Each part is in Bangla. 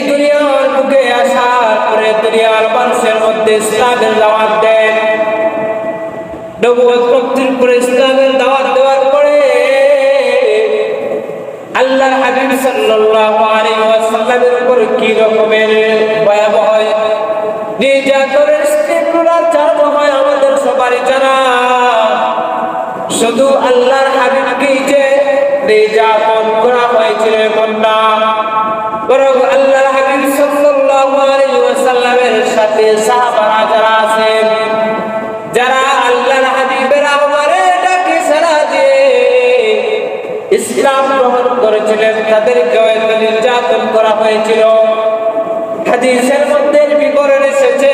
দুনিয়ার বুকে আসার পরে দুনিয়ার মানুষের মধ্যে ইসলামের দাওয়াত দেন। নবুয়ত প্রাপ্তির পরে ইসলামের দাওয়াত দেওয়ার পরে আল্লাহর হাবিব সাল্লাল্লাহু আলাইহি ওয়াসাল্লামের উপর কি রকমের ভয়াবহ নির্যাতনের তীব্রতা চালানো হয় আমাদের সবারই জানা। শুধু আল্লাহর হাবিবকেই যে নির্যাতন করা হয়েছিল এমন না, বরং আল্লাহর হাবিব সাল্লাল্লাহু আলাইহি ওয়াসাল্লামের সাথে সাহাবারা যারা আছেন, যারা আল্লাহর হাবিবের আহ্বানে ডাকে সাড়া দিয়ে ইসলাম গ্রহণ করেছিলেন, তাদেরকেও নির্যাতন করা হয়েছিল। হাদিসের মধ্যে বিবরণ এসেছে,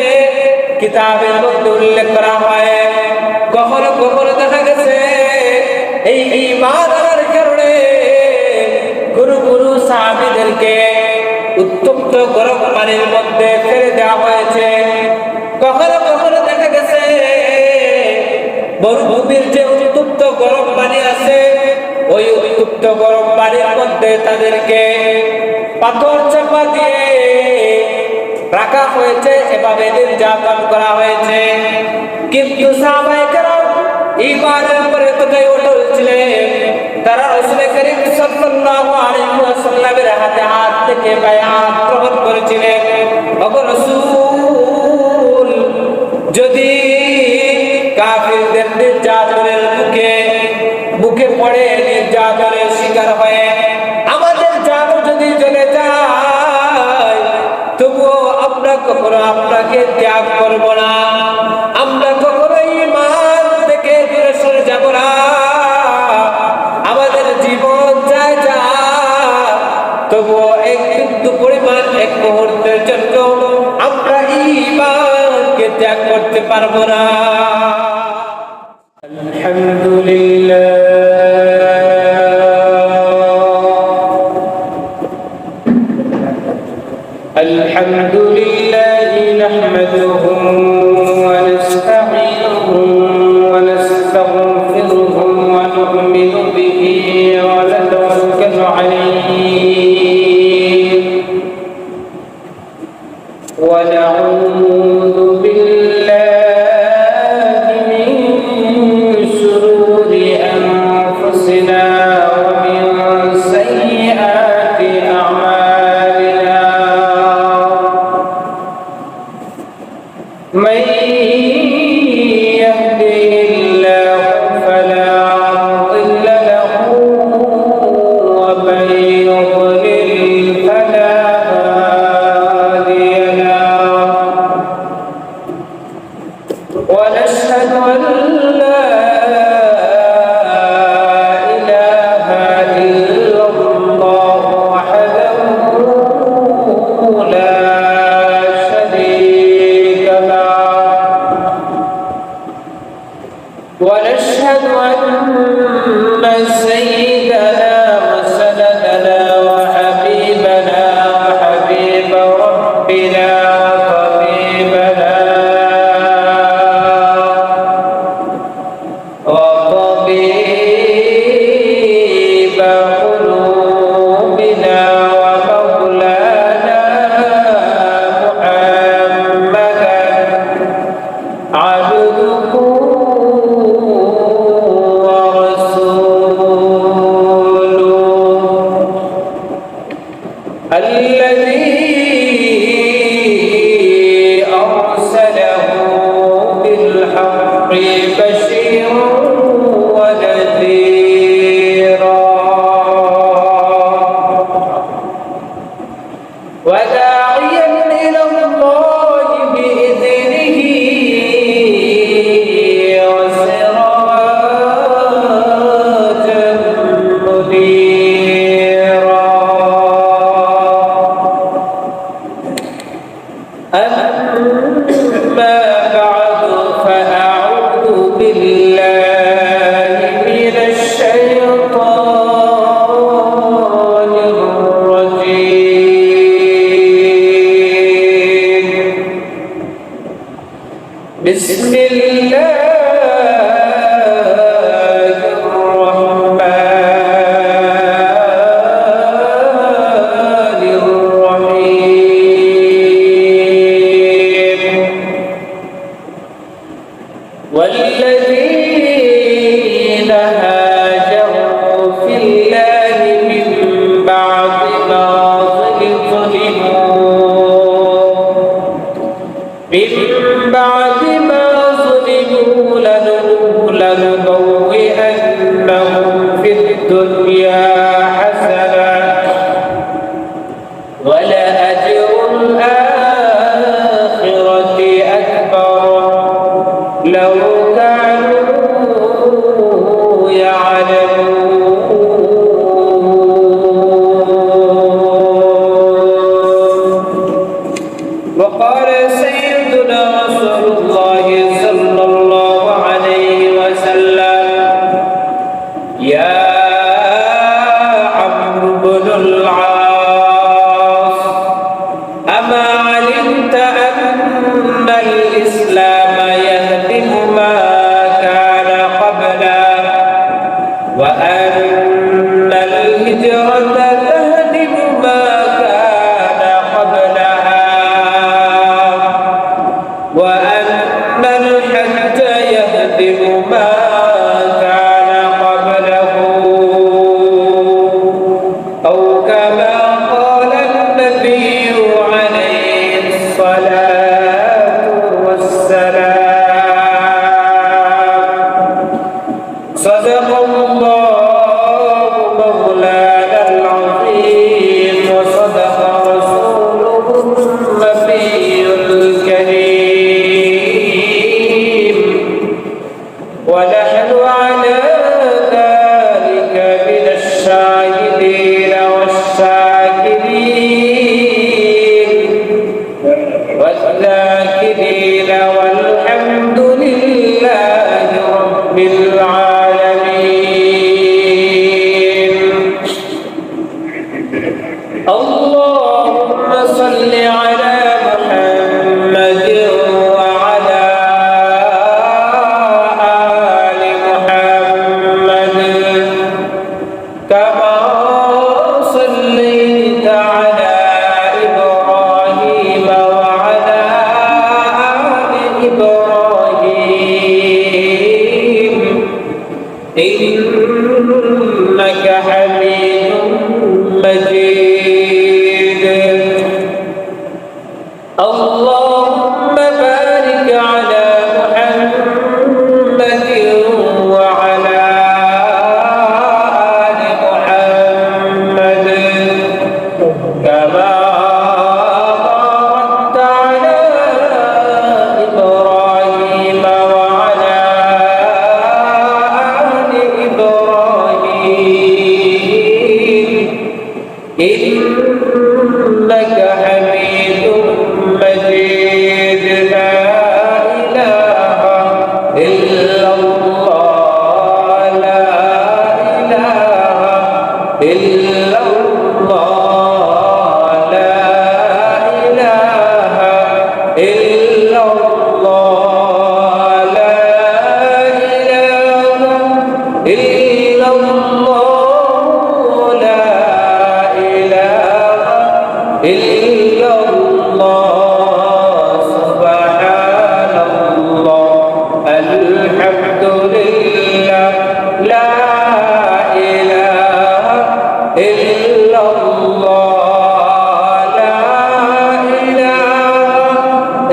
কিতাবের মধ্যে উল্লেখ করা হয়, কখনো কখনো দেখা গেছে এই ঈমান আনার কারণে গুরু সাহাবীদেরকে উত্তপ্ত গরম পানির মধ্যে ফেলে দেওয়া হয়েছে। কখনো কখনো দেখা গেছে মরুভূমির যে উত্তপ্ত গরম পানি আছে, ওই উত্তপ্ত গরম পানির মধ্যে তাদেরকে পাথর চাপা দিয়ে রাখা হয়েছে, এভাবে নির্যাতন করা হয়েছে। কিন্তু সাহাবায়ে কেরাম ঈমানের উপরে এতটাই অটল ছিলেন, তারা রাসূল করিম সাল্লাল্লাহু আলাইহি ওয়াসাল্লামের হাতে হাত থেকে বায়াত গ্রহণ করেছিলেন। ওগো রাসূল, যদি কাফিরদের নির্যাতনের মুখে পড়ে নির্যাতনের শিকার হয়ে আমাদের জান যদি চলে যায়, তবুও আমরা কখনো আপনাকে ত্যাগ করব না, আমরা কখনো ঈমান থেকে দূরে সরে যাব না। আমাদের জীবন যায় যা, তবুও এক বিন্দু পরিমাণ, এক মুহূর্তের জন্য আমরা ঈমানকে ত্যাগ করতে পারবো না। আলহামদুলিল্লাহ আলহামদুলিল্লাহি নাহমাদুহু ওয়া নাস্তাঈনুহু ওয়া নাস্তাগফিরুহু ওয়া নু'মিনু বিহি ওয়া নাতাওয়াক্কালু আলাইহি ওয়া নাউযু বিল্লাহি মিন শুরুরি আনফুসিনা ওয়া মিন সাইয়্যাতি আ'মালিনা। من يهده الله فلا مضل له ومن يضلل فلا هادي له ونشهد أن لا إله إلا الله وحده لا ونشهد أن سيدنا وسندنا وحبيبنا وحبيب ربنا وطبيبنا وطبيب قلوبنا ومولانا محمدا عبده وداعيا إلى الله بإذنه وسراجا منيرا. أما بعد فأعوذ بالله من الشيطان الرجيم. بسم الله الرحمن الرحيم. العاص أما علمت أن الإسلام يهدم ما كان قبله وأن الهجرة تهدم ما كان قبلها وأن الحج يهدم ما كان قبله أو كما قال النبي عليه الصلاة والسلام صدق الله مولانا العظيم وصدق رسوله النبي الكريم ونحن على ذلك من الشاهدين والشاكرين والذاكرين والحمد لله رب العالمين اللهم صل على محمد وعلى آل محمد كما صليت على إبراهيم وعلى آل إبراهيم إنك حميد مجيد اللهم بارك على محمد وعلى آل محمد كما باركت على إبراهيم وعلى آل إبراهيم إنك حميد مجيد لا إله إلا الله لا إله إلا الله لا إله إلا الله لا إله إلا الله لا إله إلا الله سبحان الله الحمد لله لا إله إلا الله لا إله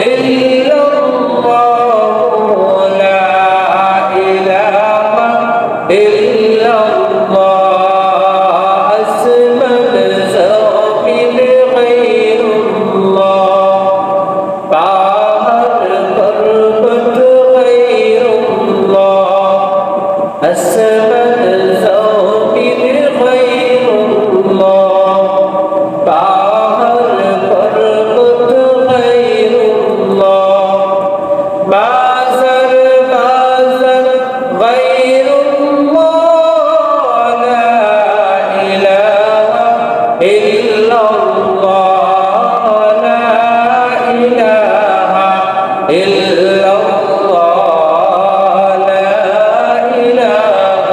إلا الله لا إله إلا الله أسمد زوبي غير الله باهر قربت غير الله أسمد زوبي غير الله باهر قربت غير الله بازر غير الله لا إله إلا الله لا إله إلا الله لا إله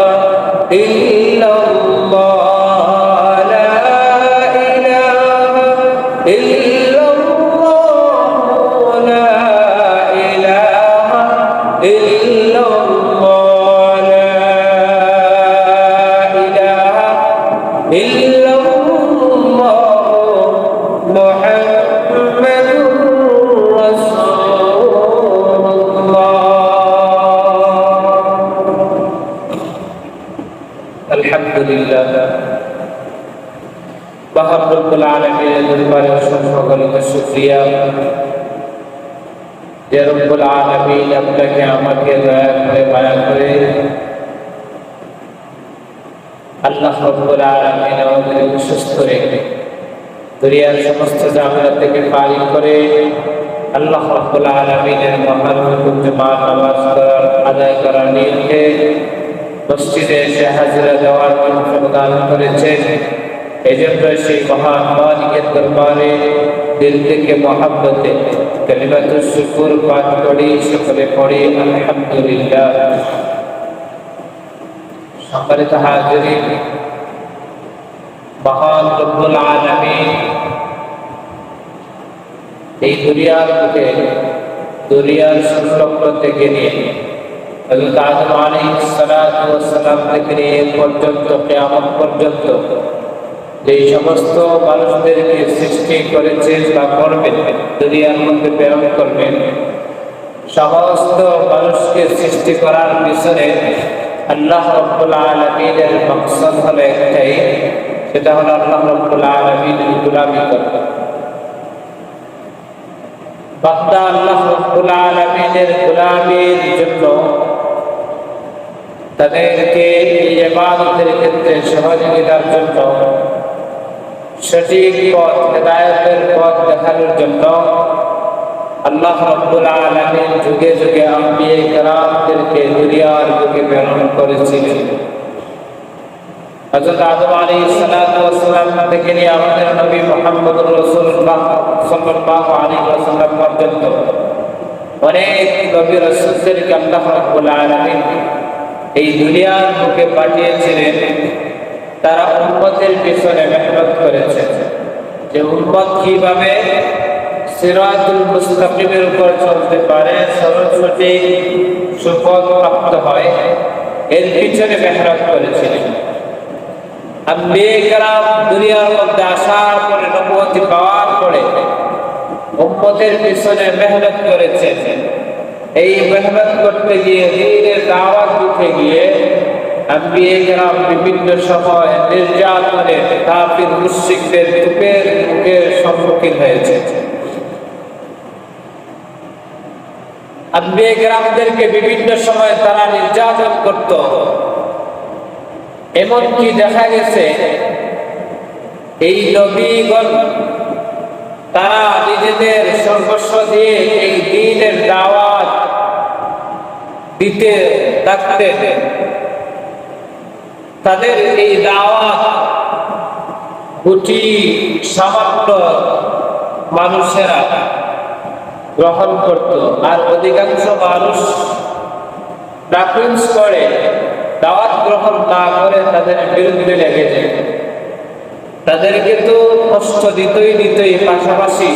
إلا الله لا إله إلا الله لا إله إلا الله لا إله إلا الله محمد رسول الله الحمد لله বাহার রব্বুল আলামিনের দরবারে অসংখ্য গণিত শুকরিয়া যে রব্বুল আলামিন আপনাকে আমাকে দয়া করে মায়া করে আল্লাহ রব্বুল আলামিন আমাদের সুস্থ রেখে দুনিয়ার সমস্ত ঝামেলা থেকে পারি করে আল্লাহ রাব্বুল আলামিনের মহান জুমার নামাজ আদায় করার নিয়তে মসজিদে এসে হাজিরা দেওয়ার তৌফিক দান করেছেন। এই জন্য সেই মহান মালিকের দরবারে দিল থেকে মহাব্বতে কালিমাতুশ শুকর পাঠ করি, সকলে পড়ি আলহামদুলিল্লাহ। সম্মানিত হাজিরিন, মহান রব্বুল আলামিন এই দুনিয়ার বুকে দুনিয়ার সংলগ্ন থেকে নিয়ে হযরত আদম আলাইহিস সালাতু ওয়াস সালাম থেকে নিয়ে পর্যন্ত কিয়ামত পর্যন্ত এই সমস্ত মানুষদেরকে সৃষ্টি করেছেন বা করবেন, দুনিয়ার মধ্যে প্রেরণ করবেন, সমস্ত মানুষকে সৃষ্টি করার পিছনে আল্লাহ রাব্বুল আলামিনের মাকসাদ হলো একটাই, সেটা হলো আল্লাহ রাব্বুল আলামিনের গোলামি করা। বান্দা আল্লাহ রাব্বুল আলামিনের গোলামির জন্য তাদেরকে ইবাদতের ক্ষেত্রে সহযোগিতার জন্য, সঠিক পথ হেদায়েতের পথ দেখানোর জন্য আল্লাহ রাব্বুল আলামিন যুগে যুগে আম্বিয়া কেরামদেরকে দুনিয়ার বুকে প্রেরণ করেছিলেন। হযরত আদম আলাইহিস সালাতু ওয়াস সালাম থেকে নিয়ে আমাদের নবী মুহাম্মদুর রাসূলুল্লাহ সাল্লাল্লাহু আলাইহি ওয়াসাল্লাম পর্যন্ত অনেক নবী রাসূলদেরকে আল্লাহ রাব্বুল আলামিন এই দুনিয়ার বুকে পাঠিয়েছিলেন। তারা উম্মতের পিছনে মেহনত করেছে যে উম্মত কিভাবে সিরাতুল মুস্তাকিমের উপর চলতে পারে, সরল সঠিক সুপথ প্রাপ্ত হয়, এর পিছনে মেহনত করেছিলেন। আম্বিয়া কেরাম দুনিয়ার মধ্যে আসার পরে, নবুয়তি পাওয়ার পরে উম্মতের পিছনে মেহনত করেছেন। এই মেহনত করতে গিয়ে, দ্বীনের দাওয়াত দিতে গিয়ে আম্বিয়া কেরাম বিভিন্ন সময় নির্যাতনের, কাফির মুশরিকদের কূপের মুখের সম্মুখীন হয়েছে। আম্বিয়া কেরামদেরকে বিভিন্ন সময় তারা নির্যাতন করত। এমনকি দেখা গেছে এই নবীগণ তারা নিজেদের সর্বস্ব দিয়ে এই দ্বীনের দাওয়াত দিতে থাকতেন। তাদের এই দাওয়াত কোটি সামান্য মানুষেরা গ্রহণ করত, আর অধিকাংশ মানুষ ডাকুন্স করে দাওয়াত গ্রহণ না করে তাদের বিরুদ্ধে লেগে যায়। তাদেরকে তো কষ্ট দিতই পাশাপাশি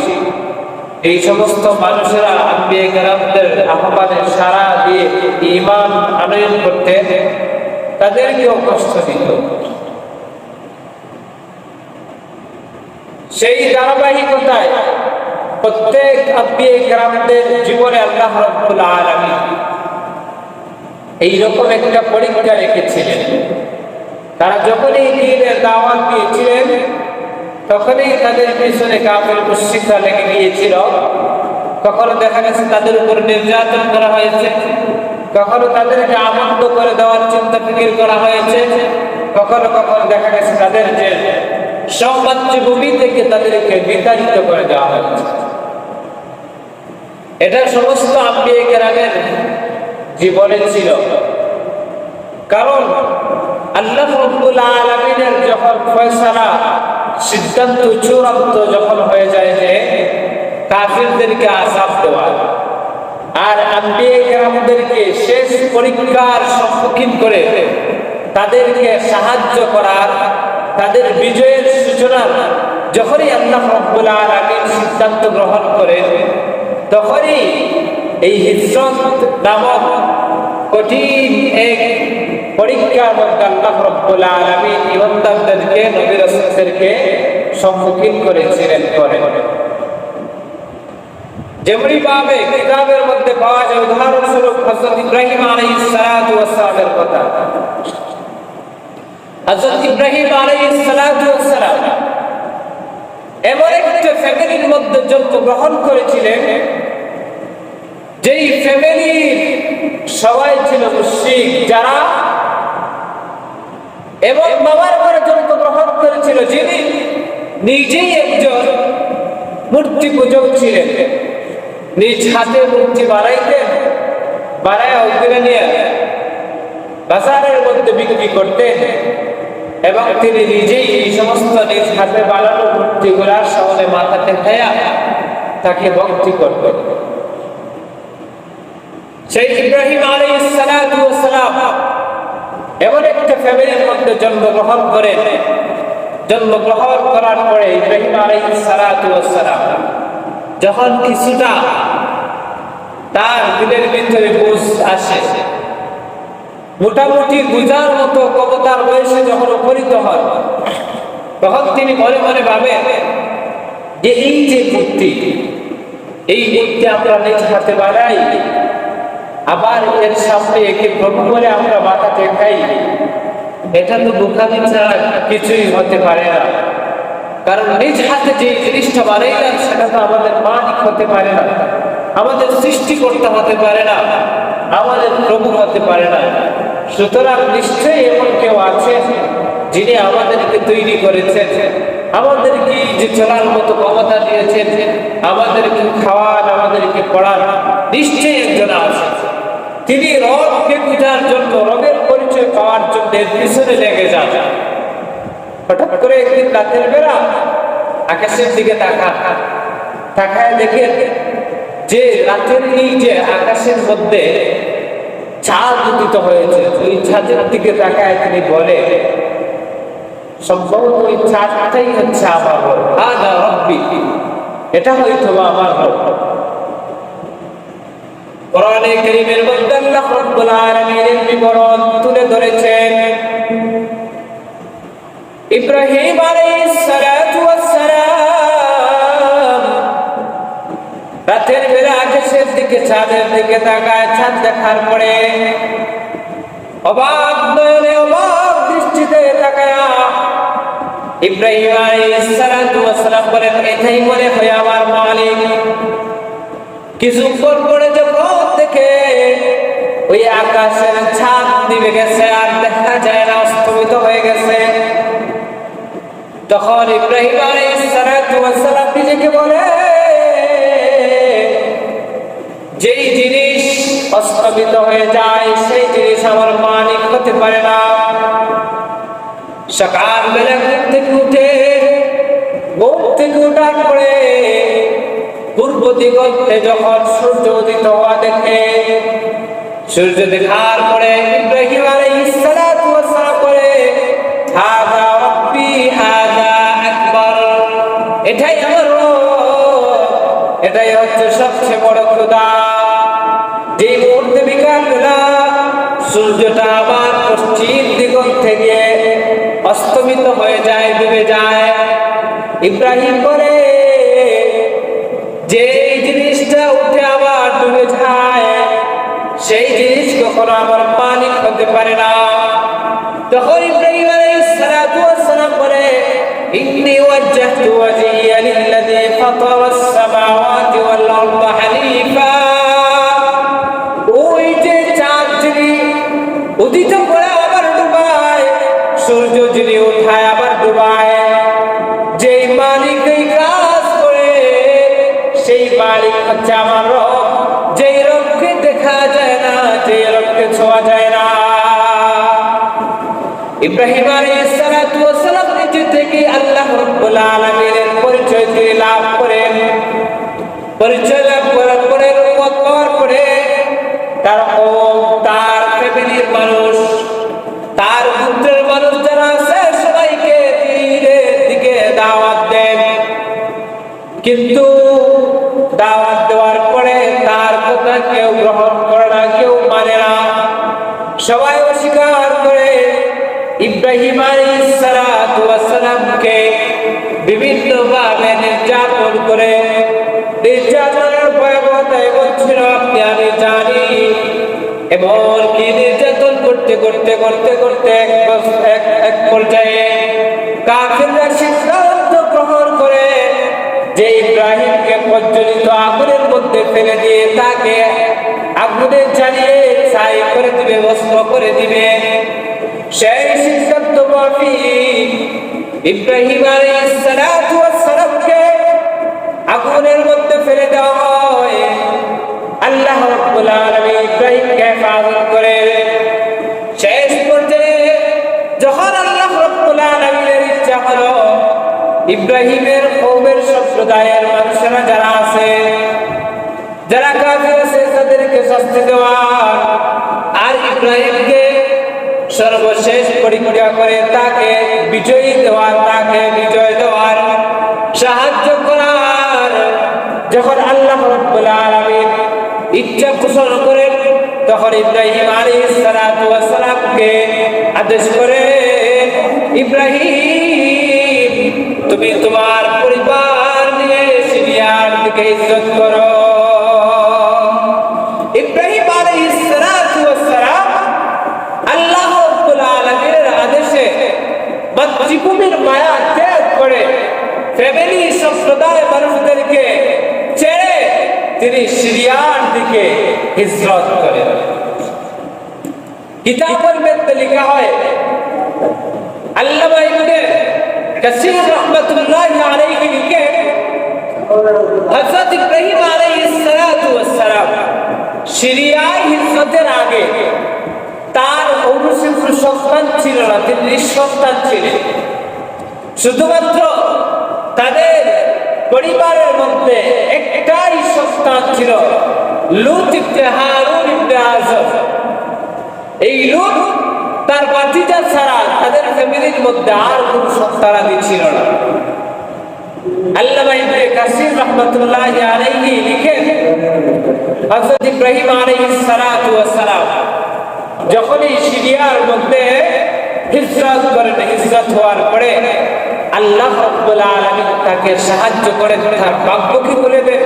এই সমস্ত মানুষেরা আম্বিয়া কেরামদের আহ্বানে সাড়া দিয়ে ঈমান আনয়ন করতে তাদেরকেও কষ্ট দিত। সেই ধারাবাহিকতায় প্রত্যেক আম্বিয়া কেরামদের জীবনে আল্লাহ রাব্বুল আলামিন এইরকম একটা পরীক্ষা রেখেছিলেন। তারা যখনই দ্বীনের দাওয়াত দিয়েছিলেন তখনই তাদের পিছনে কাফের মুশরিকরা লেগে গিয়েছিল। কখনো দেখা গেছে তাদের উপর নির্যাতন করা হয়েছে, কখনো তাদেরকে আনন্দ করে দেওয়ার চিন্তা ফিকির করা হয়েছে, কখনো কখনো দেখা গেছে তাদের যে সম্মানিত ভূমি থেকে তাদেরকে বিতাড়িত করে দেওয়া হয়েছে। এটা সমস্ত আম্বিয়া কেরামের জীবনে ছিল। কারণ আল্লাহ রাব্বুল আলামিনের যখন ফয়সালা, সিদ্ধান্ত চূড়ান্ত যখন হয়ে যায় যে কাফিরদেরকে আযাব দেওয়া, আর আম্বিয়া কেরামদেরকে শেষ পরীক্ষার সম্মুখীন করে তাদেরকে সাহায্য করার, তাদের বিজয়ের সূচনা যখনই আল্লাহ রাব্বুল আলামিন সিদ্ধান্ত গ্রহণ করেন, তখনই এই হিজরত নামক কঠিন এক পরীক্ষার মধ্যে আল্লাহ রাব্বুল আলামিন ইমানদারদেরকে, নবী রাসূলদেরকে সম্মুখীন করেছিলেন। যেমনি ভাবে কিতাবের মধ্যে পাওয়া যায়, উদাহরণস্বরূপ হযরত ইব্রাহিম আলাইহিস সালাতু ওয়াস সালামের কথা। হযরত ইব্রাহিম আলাইহিস সালাতু ওয়াস সালাম এমন একটা ফ্যামিলির মধ্যে জন্মগ্রহণ করেছিলেন যেই ফ্যামিলির সবাই ছিল মুশরিক, যারা এবং বাবার ঘরে জন্মগ্রহণ করেছিল যিনি নিজেই একজন মূর্তি পূজক ছিলেন। নিজ হাতে মূর্তি বানাইতেন, বানায় ওইখানে নিয়ে বাজারের মধ্যে বিক্রি করতেন। এবং তিনি নিজেই এই সমস্ত নিজ হাতে বানানো মূর্তিগুলার সামনে মাথাতে খায়া তাকে ভক্তি করতেন। সেই ইব্রাহিম আলাইহিস সালাতু ওয়াস সালাম এমন একটা ফ্যামিলির মধ্যে জন্মগ্রহণ করেন। জন্মগ্রহণ করার পরে ইব্রাহিম আলাইহিস সালাতু ওয়াস সালাম যখন কিছুটা তার দিলের ভিতরে বুঝ আসে, মোটামুটি বুঝার মতো কবতার বয়সে যখন উপনীত হন, তখন তিনি মনে মনে ভাবেন যে এই যে মূর্তি, এই মূর্তি আমরা নিজ হাতে বানাই, আবার এর সামনে একে প্রভু বলে আমরা মাথাতে খাই, এটা তো বোকামি ছাড়া কিছুই হতে পারে না। কারণ নিজ হাতে যে জিনিসটা বানাইলাম সেটা তো আমাদের মালিক হতে পারে না, আমাদের সৃষ্টিকর্তা হতে পারে না, আমাদের প্রভু হতে পারে না। সুতরাং নিশ্চয়ই এমন কেউ আছে যিনি আমাদেরকে তৈরি করেছেন, আমাদেরকে যে চলার মতো ক্ষমতা দিয়েছেন, আমাদেরকে খাওয়ান, আমাদেরকে পড়ান, নিশ্চয়ই একজন আছে। তিনি রবকে পূজার জন্য, রবের পরিচয় পাওয়ার জন্য এর পিছনে লেগে যান। হঠাৎ করে একদিন রাতের বেলা আকাশের দিকে তাকায় দেখেন যে রাতের এই যে আকাশের মধ্যে চাঁদ উদিত হয়েছে। ওই চাঁদের দিকে তাকায় তিনি বলে, সম্ভবত ওই চাঁদটাই হচ্ছে আমার রব, হাদা রব্বি, এটা হয়তো আমার রব। কোরআনে কারীমের মধ্যে আল্লাহ রাব্বুল আলামিনের বিবরণ তুলে ধরেছেন। ইব্রাহিম আলাইহিস সালাতু ওয়াস সালাম রাতের বেলা আকাশের দিকে, চাঁদের দিকে তাকায়। চাঁদ দেখার পরে অবাক নয়নে, অবাক দৃষ্টিতে তাকায় ইব্রাহিম আলাইহিস সালাতু ওয়াস সালাম বলেন, এটাই মনে হয় আমার মালিক। কিছুক্ষণ পরে যখন দেখে ওই আকাশের ছাদ নিভে গেছে, আর দেখা যায় না, অস্তমিত হয়ে গেছে, তখন ইব্রাহিম আলাইহিস সালাতু ওয়াস সালাম নিজেকে বলে, যেই জিনিস অস্তমিত হয়ে যায় সেই জিনিস আমার মালিক হতে পারে না। সকালবেলা ঘুম থেকে উঠার পরে পূর্ব দিগন্তে যখন সূর্য উদিত হওয়া দেখে, সূর্য দেখার পরে ইব্রাহিম আলাইহিস সালাতু ওয়াস সালাম বলে, হাযা রাব্বি হাযা আকবার, এটাই আমার রব, এটাই হচ্ছে সবচেয়ে বড় খোদা। যে মুহূর্তে বিকালবেলা সূর্যটা আবার পশ্চিম দিগন্ত থেকে অস্তমিত হয়ে যায়, ডুবে যায়, ইব্রাহিম বলে, যে জিনিসটা উঠে আবার ডুবে যায় সেই জিনিস কখনো আমার মালিক হতে পারে না। তখন ইব্রাহিম আলাইহিস সালাতু ওয়াস সালাম বলে, ইন্নী ওয়াজ্জাহতু ওয়াজহিয়া লিল্লাযী ফাতারাস সামাওয়াতি ওয়াল আরদা হানিফা। ওই যে চাঁদ যিনি উদিত করে আবার ডুবায়, সূর্য যিনি উঠায় আবার ডুবায়, যেই মালিক এই কাজ করে সেই মালিক হচ্ছে আমার রব, যেই রবকে দেখা যায় না, যেই রবকে ছোঁয়া যায় না। ইব্রাহিম আলাইহিস সালাতু ওয়াস সালাম নিজে থেকে আল্লাহ রাব্বুল আলামিনের পরিচয় তিনি লাভ করেন। পরিচয় লাভ করার পরে, রূপত পাওয়ার পরে তার কওম, তার ফ্যামিলির মানুষ, তার গোত্রের মানুষ যারা আছে সবাইকে দ্বীনের দিকে দাওয়াত দেন। কিন্তু দাওয়াত দেওয়ার পরে তার কথা কেউ গ্রহণ করে না, কেউ মানে না, সবাই অস্বীকার করে। ইব্রাহিম আলাইহিস সালাতু ওয়াস সালামকে বিভিন্নভাবে নির্যাতন করে। নির্যাতনের ভয়াবহতা এমন ছিল আপনি আমি জানি। এমনকি নির্যাতন করতে করতে করতে করতে এক পর্যায়ে কাফিররা সিদ্ধান্ত গ্রহণ করে যে ইব্রাহিমকে প্রজ্বলিত আগুনের মধ্যে ফেলে দিয়ে তাকে আগুনে জ্বালিয়ে ছাই করে দিবে, ভস্ম করে দিবে। সেই সিদ্ধান্ত মাফিক ইব্রাহিম আলাইহিস সালাতু ওয়াস সালামকে আগুনের মধ্যে ফেলে দেওয়া হয়। আল্লাহ রাব্বুল আলামিন ইব্রাহিমকে হেফাজত করে। শেষ পর্যায়ে যখন আল্লাহ রাব্বুল ইব্রাহিমের কওমের সম্প্রদায়ের মানুষেরা যারা আছে, যারা কাফির আছে, তাদেরকে শাস্তি দেওয়া আর ইব্রাহিমকে সর্বশেষ পরীক্ষা করে তাকে বিজয়ী দেওয়া, তাকে বিজয় দেওয়ার সাহায্য করার যখন আল্লাহ রাব্বুল আলামিন ইচ্ছা পোষণ করেন, তখন ইব্রাহিম আলাইহিস সালাতু ওয়াস সালামকে আদেশ করে, ইব্রাহিম তুমি তোমার পরিবার নিয়ে সিরিয়ার দিকে হিজরত করো। ইব্রাহিম আলাইহিস সালাতু ওয়াস সালাম আল্লাহ রাব্বুল আলামিনের আদেশে মাতৃভূমির মায়া ত্যাগ করে ফ্যামিলি সম্প্রদায় মানুষদেরকে ছেড়ে তিনি সিরিয়ার দিকে হিজরত করেন। কিতাবের মধ্যে লেখা হয়, আল্লামা ইবনে কাসির রাহমাতুল্লাহি আলাইহি লিখে, হযরত ইব্রাহিম আলাইহিস সালাতু ওয়াস সালাম সিরিয়ায় হিজরতের আগে তার অনুসৃত সন্তান ছিল না, তিনি নিঃসন্তান ছিলেন। শুধুমাত্র তাদের পরিবারের মধ্যে একটাই সন্তান ছিল, লূত ইবনে হারুন ইবনে আযর। এই লূত তার ভাতিজা ছাড়া তাদের ফ্যামিলির মধ্যে আর কোনো সন্তানাদি ছিল না। আল্লামা ইবনে কাসির রাহমাতুল্লাহি আলাইহি লিখেন, হযরত ইব্রাহিম আলাইহিস সালাতু ওয়াস সালাম যখনই সিরিয়ার মধ্যে হিজরত করেন, হিজরত হওয়ার পরে আল্লাহ রাব্বুল আলামিন তাকে সাহায্য করে তার ভাগ্যকে বলে দেন।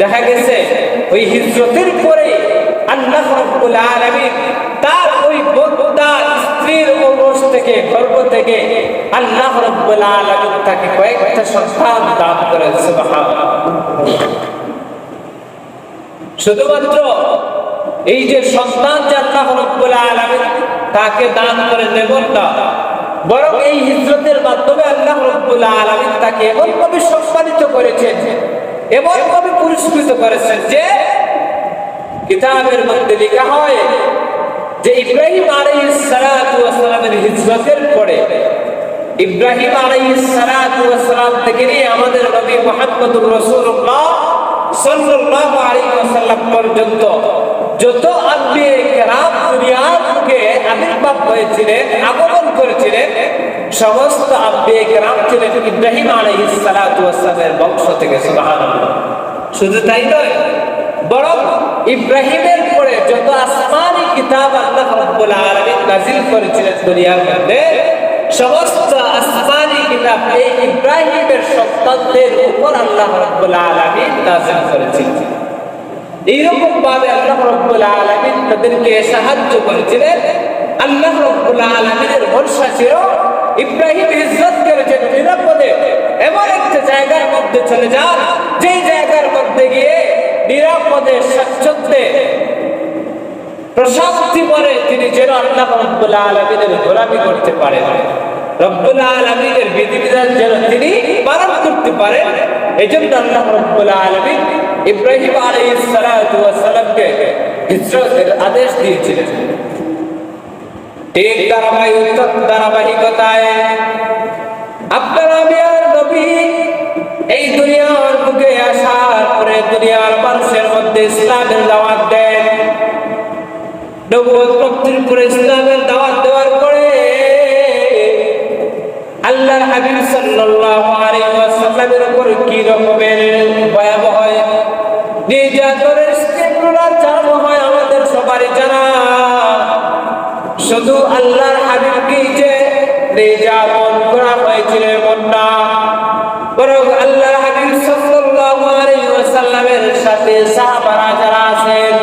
দেখা গেছে ওই হিজরতের পরে আল্লাহ রাব্বুল আলামিন তার ওই বদ্ধা স্ত্রীর ওরস থেকে, গর্ভ থেকে আল্লাহ রাব্বুল আলামিন তাকে কয়েকটা সন্তান দান করেন। সুবহানাল্লাহ। শুধুমাত্র এই যে সন্তান যে আল্লাহ রাব্বুল আলামিন তাকে দান করে নেবেন না, বরং এই হিজরতের মাধ্যমে আল্লাহ রাব্বুল আলামিন তাকে এমনভাবে সম্মানিত করেছেন, এমনভাবে পুরস্কৃত করেছেন যে কিতাবের মধ্যে লেখা হয় যে ইব্রাহিম আলাইহিস সালাতু ওয়াস সালামের হিজরতের পরে, ইব্রাহিম আলাইহিস সালাতু ওয়াস সালাম থেকে নিয়ে আমাদের নবী মুহাম্মদুর রাসূলুল্লাহ সাল্লাল্লাহু আলাইহি ওয়াসাল্লাম পর্যন্ত যত আম্বিয়া কেরাম দুনিয়াতে আবির্ভাব হয়েছিলেন, আগমন করেছিলেন, সমস্ত আম্বিয়া কেরাম ছিলেন ইব্রাহিম আলাইহিস সালাতু ওয়াস সালামের বংশ থেকে। সুবহানাল্লাহ। শুধু তাই নয়, বরং ইব্রাহিমের পরে যত আসমানি কিতাব আল্লাহ রাব্বুল আলামিন নাযিল করেছিলেন দুনিয়ার মধ্যে, সমস্ত আসমানি কিতাব এই ইব্রাহিমের সন্তানদের উপর আল্লাহ রাব্বুল আলামিন নাযিল করেছিলেন। এইরকম ভাবে আল্লাহ রাব্বুল আলামিন তাদেরকে সাহায্য করেছিলেন। আল্লাহ রাব্বুল আলামিনের ভরসা ছিল, ইব্রাহিম হিজরত করেছেন নিরাপদে এমন একটা জায়গার মধ্যে চলে যান, যেই জায়গার মধ্যে গিয়ে নিরাপদে স্বাচ্ছন্দ্যে প্রশান্তি মনে তিনি যেন আল্লাহ রাব্বুল আলামিনের গোলামি করতে পারেন, রব্বুল আলামিনের বিধিবিধান যেন তিনি পালন করতে পারেন। এজন্য আল্লাহ রাব্বুল আলামিন ইব্রাহিম আলাইহিস সালাতু ওয়াস সালামকে হিজরতের আদেশ দিয়েছিলেন। ঠিক ধারাবাহিকতায় আপনার আমিয়ার নবী এই দুনিয়ার বুকে আসার পরে দুনিয়ার মানুষের মধ্যে ইসলামের দাওয়াত দেন। নবুয়ত প্রাপ্তির পরে ইসলামের দাওয়াত দেওয়ার পরে আল্লাহর হাবিব সাল্লাল্লাহু আলাইহি ওয়াসাল্লামের উপর কি রকমের ভয়াবহ নির্যাতনের স্টিমুলার চালানো হয় আমাদের সবারই জানা। শুধু আল্লাহর হাবিবকে যে নির্যাতন করা হয়েছিল এমন না, বরং আল্লাহর হাবিব সাল্লাল্লাহু আলাইহি ওয়াসাল্লামের সাথে সাহাবারা যারা আছেন,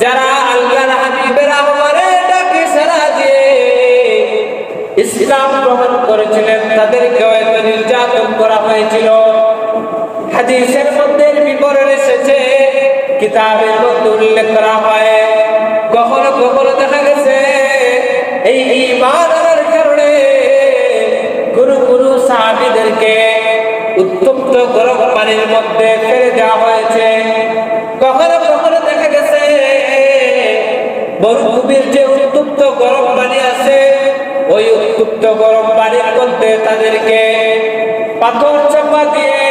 যারা আল্লাহর হাবিবের আহ্বানে ডাকে সাড়া দিয়ে ইসলাম গ্রহণ করেছিলেন, তাদেরকেও এত নির্যাতন করা হয়েছিল। হাদিসের মধ্যে বিবরণ এসেছে, কিতাবের মধ্যে উল্লেখ করা হয়, কখনো কখনো দেখা গেছে এই ঈমান আনার কারণে গুরু সাহাবীদেরকে উত্তপ্ত গরম পানির মধ্যে ফেলে দেওয়া হয়েছে। কখনো কখনো দেখা গেছে মরুভূমির যে উত্তপ্ত গরম পানি আছে, ওই উত্তপ্ত গরম পানির মধ্যে তাদেরকে পাথর চাপা দিয়ে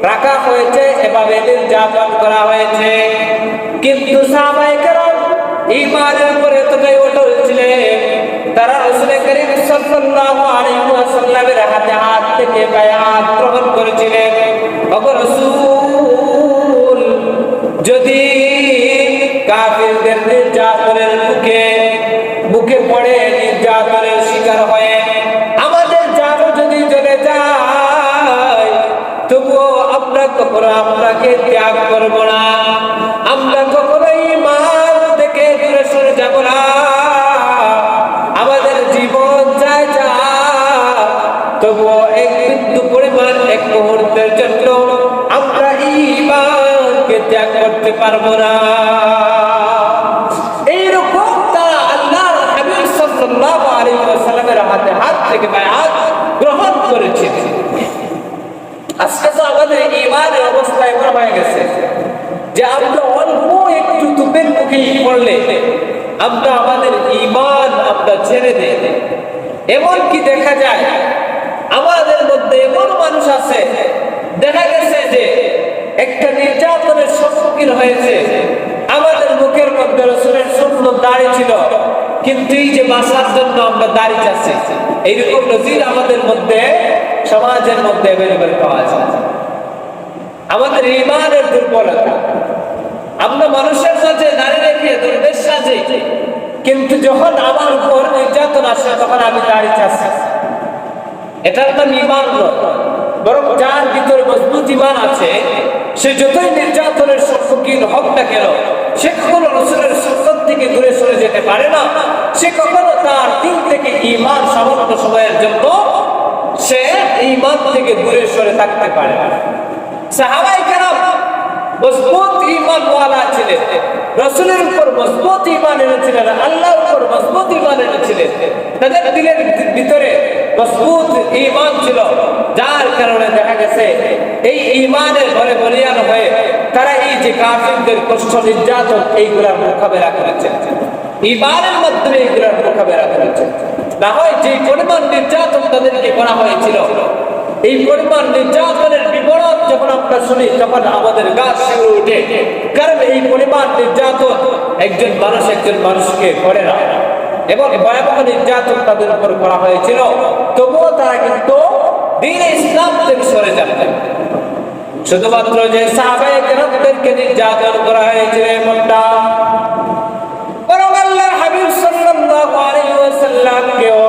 রাখা হয়েছে, এভাবে নির্যাতন করা হয়েছে। কিন্তু সাহাবায়ে কেরাম ঈমানের উপরে এতটাই অটল ছিলেন, তারা রাসূল করিম সাল্লাল্লাহু আলাইহি ওয়াসাল্লামের হাতে হাত থেকে বায়াত গ্রহণ করেছিলেন। ওগো রাসূল, যদি কাফিরদের নির্যাতনের বুকে পড়ে নির্যাতনের শিকার হয়ে আমাদের জান যদি চলে যায়, তবুও আমরা কখনো আপনাকে ত্যাগ করব না, আমরা কখনো ঈমান থেকে দূরে সরে যাব না। আমাদের জীবন যায় যা, তবুও এক বিন্দু পরিমাণ, এক মুহূর্তের জন্য আমরা ঈমানকে ত্যাগ করতে পারবো না। এইরকম তারা আল্লাহর হাবিব সাল্লাল্লাহু আলাইহি ওয়াসাল্লামের হাতে হাত থেকে বায়াত গ্রহণ করেছে। আজকে তো আমাদের ঈমানের অবস্থা এমন হয়ে গেছে যে আমরা অল্প একটু তুপের মুখে পড়লে আমরা আমাদের ঈমান আমরা ছেড়ে দেই। এমন কি দেখা যায় আমাদের মধ্যে এমন মানুষ আছে, দেখা গেছে যে একটা নির্যাতনের সম্মুখীন হয়েছে, আমাদের মুখের মধ্যে রাসূলের সুন্নত দাড়ি ছিল, কিন্তু এই যে বাঁচার জন্য আমরা দাড়ি চাচ্ছি, এইরকম নজির আমাদের মধ্যে সমাজের মধ্যে অ্যাভেলেবল পাওয়া যায়। আমাদের ঈমানের দুর্বলতা, আমরা মানুষের সাথে দাঁড়িয়ে রেখে দরবেশ সাজে, কিন্তু যখন আমার উপর নির্যাতন আসে তখন আমি দাঁড়িয়ে চাচ্ছি। এটার নাম ঈমান নয়, বরং যার ভিতরে মজবুত ঈমান আছে সে যতই নির্যাতনের সম্মুখীন হোক না কেন, সে কখনো রাসূলের সুন্নাত থেকে দূরে সরে যেতে পারে না। সে কখনো তার দিল থেকে ঈমান সামান্য সময়ের জন্য সে ঈমান থেকে দূরে সরে থাকতে পারে না। সাহাবায়ে কেরাম মজবুত ঈমানওয়ালা ছিলেন, রাসূলের উপর মজবুত ঈমান এনেছিলেন, আল্লাহর উপর মজবুত ঈমান এনেছিলেন। তাদের দিলের ভিতরে মজবুত ঈমান ছিল, যার কারণে দেখা গেছে এই ঈমানের ঘরে বলিয়ান হয়ে তারা এই যে কাফিরদের কষ্ট নির্যাতন এইগুলার মোকাবেলা করেছেন, ঈমানের মাধ্যমে এইগুলার মোকাবেলা করেছেন। না হয় যে পরিমাণ নির্যাতন তাদেরকে করা হয়েছিল, এই পরিমাণ নির্যাতনের বিবরণ যখন আমরা শুনি তখন আমাদের গা শিউরে ওঠে। কারণ এই পরিমাণ নির্যাতন একজন মানুষকে করে না, এবং ভয়াবহ নির্যাতন তাদের উপর করা হয়েছিল, তবুও তারা কিন্তু দ্বীন ইসলাম থেকে সরে যাবেন। শুধুমাত্র যে সাহাবায়ে কেরামদেরকে নির্যাতন করা হয়েছিল এমনটা, বরং আল্লাহর হাবিব সাল্লাল্লাহু আলাইহি ওয়াসাল্লামকেও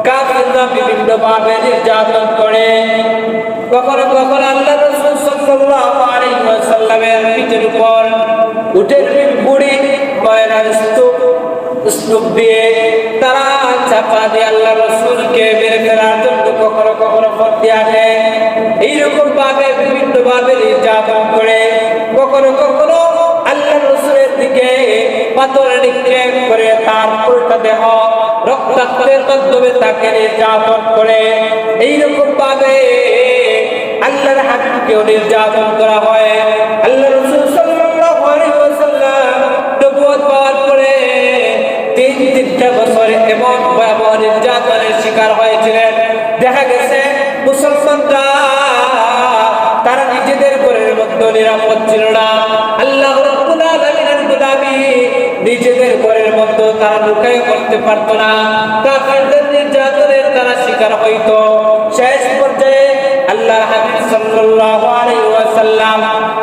কাফিররা বিভিন্ন ভাবে নির্যাতন করে। কখনো কখনো আল্লাহর রাসূল সাল্লাল্লাহু আলাইহি ওয়াসাল্লামের পিঠের উপর উটের বুড়ি ময়নার স্তূপ দিয়ে তারা চাপা দিয়ে আল্লাহর রাসূলকে মেরে ফেলার জন্য কখনো কখনো পথে আনে। এইরকম ভাবে বিভিন্ন ভাবে নির্যাতন করে। কখনো কখনো আল্লাহর রাসূলের দিকে পাথর নিক্ষেপ করে তার উল্টা দেহ রক্তাক্তের মাধ্যমে তাকে নির্যাতন করে। এইরকম ভাবে আল্লাহর হাবিবকেও নির্যাতন করা হয়। আল্লাহর রাসূল সাল্লাল্লাহু আলাইহি ওয়াসাল্লাম নবুয়ত পাওয়ার পরে তিনটা বছর এমন ভয়াবহ নির্যাতনের শিকার হয়েছিলেন। দেখা গেছে মুসলমানরা তারা নিজেদের ঘরের মধ্যে নিরাপদ ছিল না। আল্লাহ রাব্বুল আলামিনের গোলামি নিজেদের ঘরের মধ্যে তারা লুকায় করতে পারতো না। কাফেরদের নির্যাতনের তারা শিকার হইতো। শেষ পর্যায়ে আল্লাহর হাবিব সাল্লাল্লাহু আলাইহি ওয়াসাল্লাম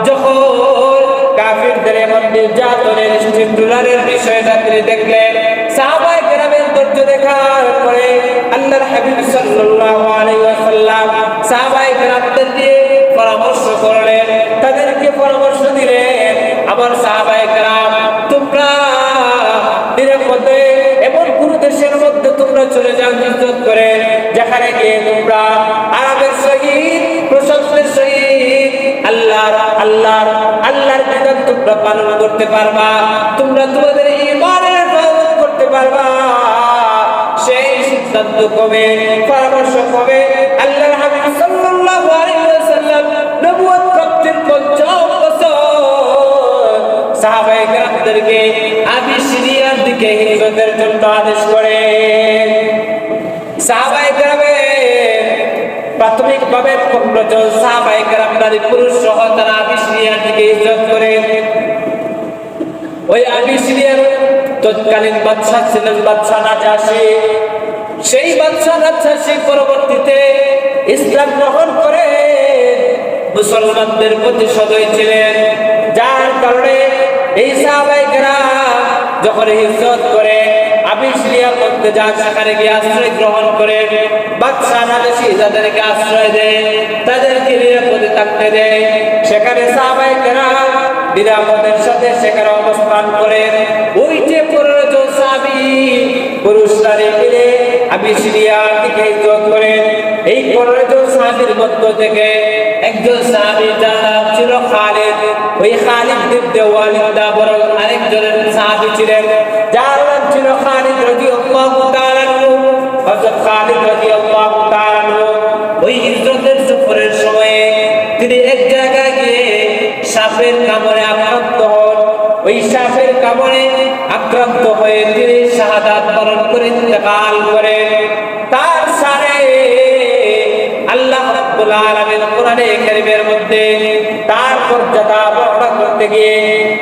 যখন কাফেরদের এমন নির্যাতনের স্টিমুলারের বিষয়টা তিনি দেখলেন, সাহাবায়ে কেরামের ধৈর্য দেখার পরে আল্লাহর হাবিব সাল্লাল্লাহু আলাইহি ওয়াসাল্লাম সাহাবায়ে কেরামদের দিয়ে পরামর্শ করলেন, তাদেরকে পরামর্শ দিলেন, আমার সাহাবায়ে কেরাম তোমরা নিরাপদে এমন কোন দেশের মধ্যে তোমরা চলে যাও হিজরত করে, যেখানে গিয়ে তোমরা আরামের সহিত প্রশাসনের সহিত আল্লাহর বিধান তোমরা পালন করতে পারবা, তোমরা তোমাদের ঈমানের পালন করতে পারবা। সেই সিদ্ধান্ত কবে, পরামর্শ কবে আল্লাহর হাবিব সাল্লাল্লাহু আলাইহি ওয়াসাল্লাম নবুয়ত প্রাপ্তির 50 বছর সাহাবায়ে কেরামদেরকে আবিসিনিয়ার দিকে হিজরতের জন্য আদেশ করেন। সাহাবায়ে কেরামের প্রাথমিকভাবে 15 জন সাহাবায়ে কেরাম নারী পুরুষ সহ তারা আবিসিনিয়া থেকে হিজরত করে ওই আবিসিনিয়ার তৎকালীন বাদশা ছিলেন বাদশা নাজাশী। সেই বাদশা নাজাশী পরবর্তীতে ইসলাম গ্রহণ করে মুসলমানদের প্রতি সদয় ছিলেন, যার কারণে এই সাহাবায়ে কেরাম যখন হিজরত করে আবিসিনিয়ার মধ্যে যা সেখানে গিয়ে আশ্রয় গ্রহণ করে বাদশা নাজাশী যাদেরকে আশ্রয় দেয় তাদেরকে নিরাপদে থাকতে দেয়। সেখানে সাহাবায়ে কেরাম নিরাপদের সাথে সেখানে অবস্থান করে ওই যে 15 জন সাহাবী পুরুষ নারী মিলে আবিসিনিয়া থেকে হিজরত করে এই 15 জন সাহাবীর মধ্য থেকে একজন সাহাবী যার নাম ছিল খালিদ। ওই খালিদ ইবনে ওয়ালিদ বরং আরেকজন সাহাবী ছিলেন যার নাম ছিল খালিদ রাদিয়াল্লাহু তাআলা আনহু। হযরত খালিদ রাদিয়াল্লাহু তাআলা আনহু ওই হিজরতের সফরের সময়ে তিনি এক জায়গায় গিয়ে সাপের কামড়ে আক্রান্ত হন। ওই সাপের কামড়ে আক্রান্ত হয়ে তিনি শাহাদাত বরণ করে ইন্তেকাল করেন। তার সারে আল্লাহ রাব্বুল আলামিন কোরআনে কারীমের মধ্যে তার মর্যাদা বর্ণনা করতে গিয়ে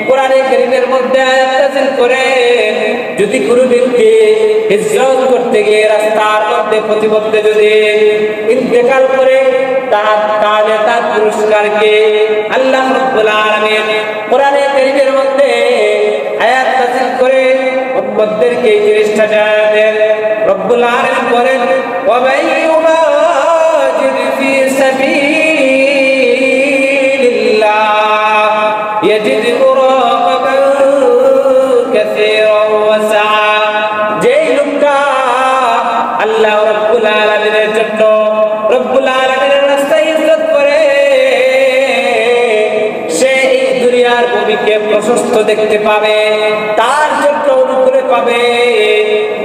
কোরআনে কারীমের মধ্যে আয়াত নাযিল করেন, যদি কোনো ব্যক্তি হিজরত করতে গিয়ে রাস্তার মধ্যে প্রতিবন্ধে যদি ইন্তেকাল করে তাহলে তার পুরস্কারকে আল্লাহ রাব্বুল আলামিন কোরআনে কারীমের মধ্যে আয়াত নাযিল করে উম্মতদেরকে এই জিনিসটা জানায় দেন। রব্বুল আলামিন বলেন, ওয়া মান ইউহাজির ফি সাবিলিল্লাহ ইয়াজিদ মুরাগাবান কাসীরান ওয়া সাআ। যেই লোকটা আল্লাহ রাব্বুল আলামিনের জন্য রব্বুল আলামিনের রাস্তায় হিজরত করে সে এই দুনিয়ার ভূমিকে প্রশস্ত দেখতে পাবে, তার জন্য অনুগ্রহ পাবে।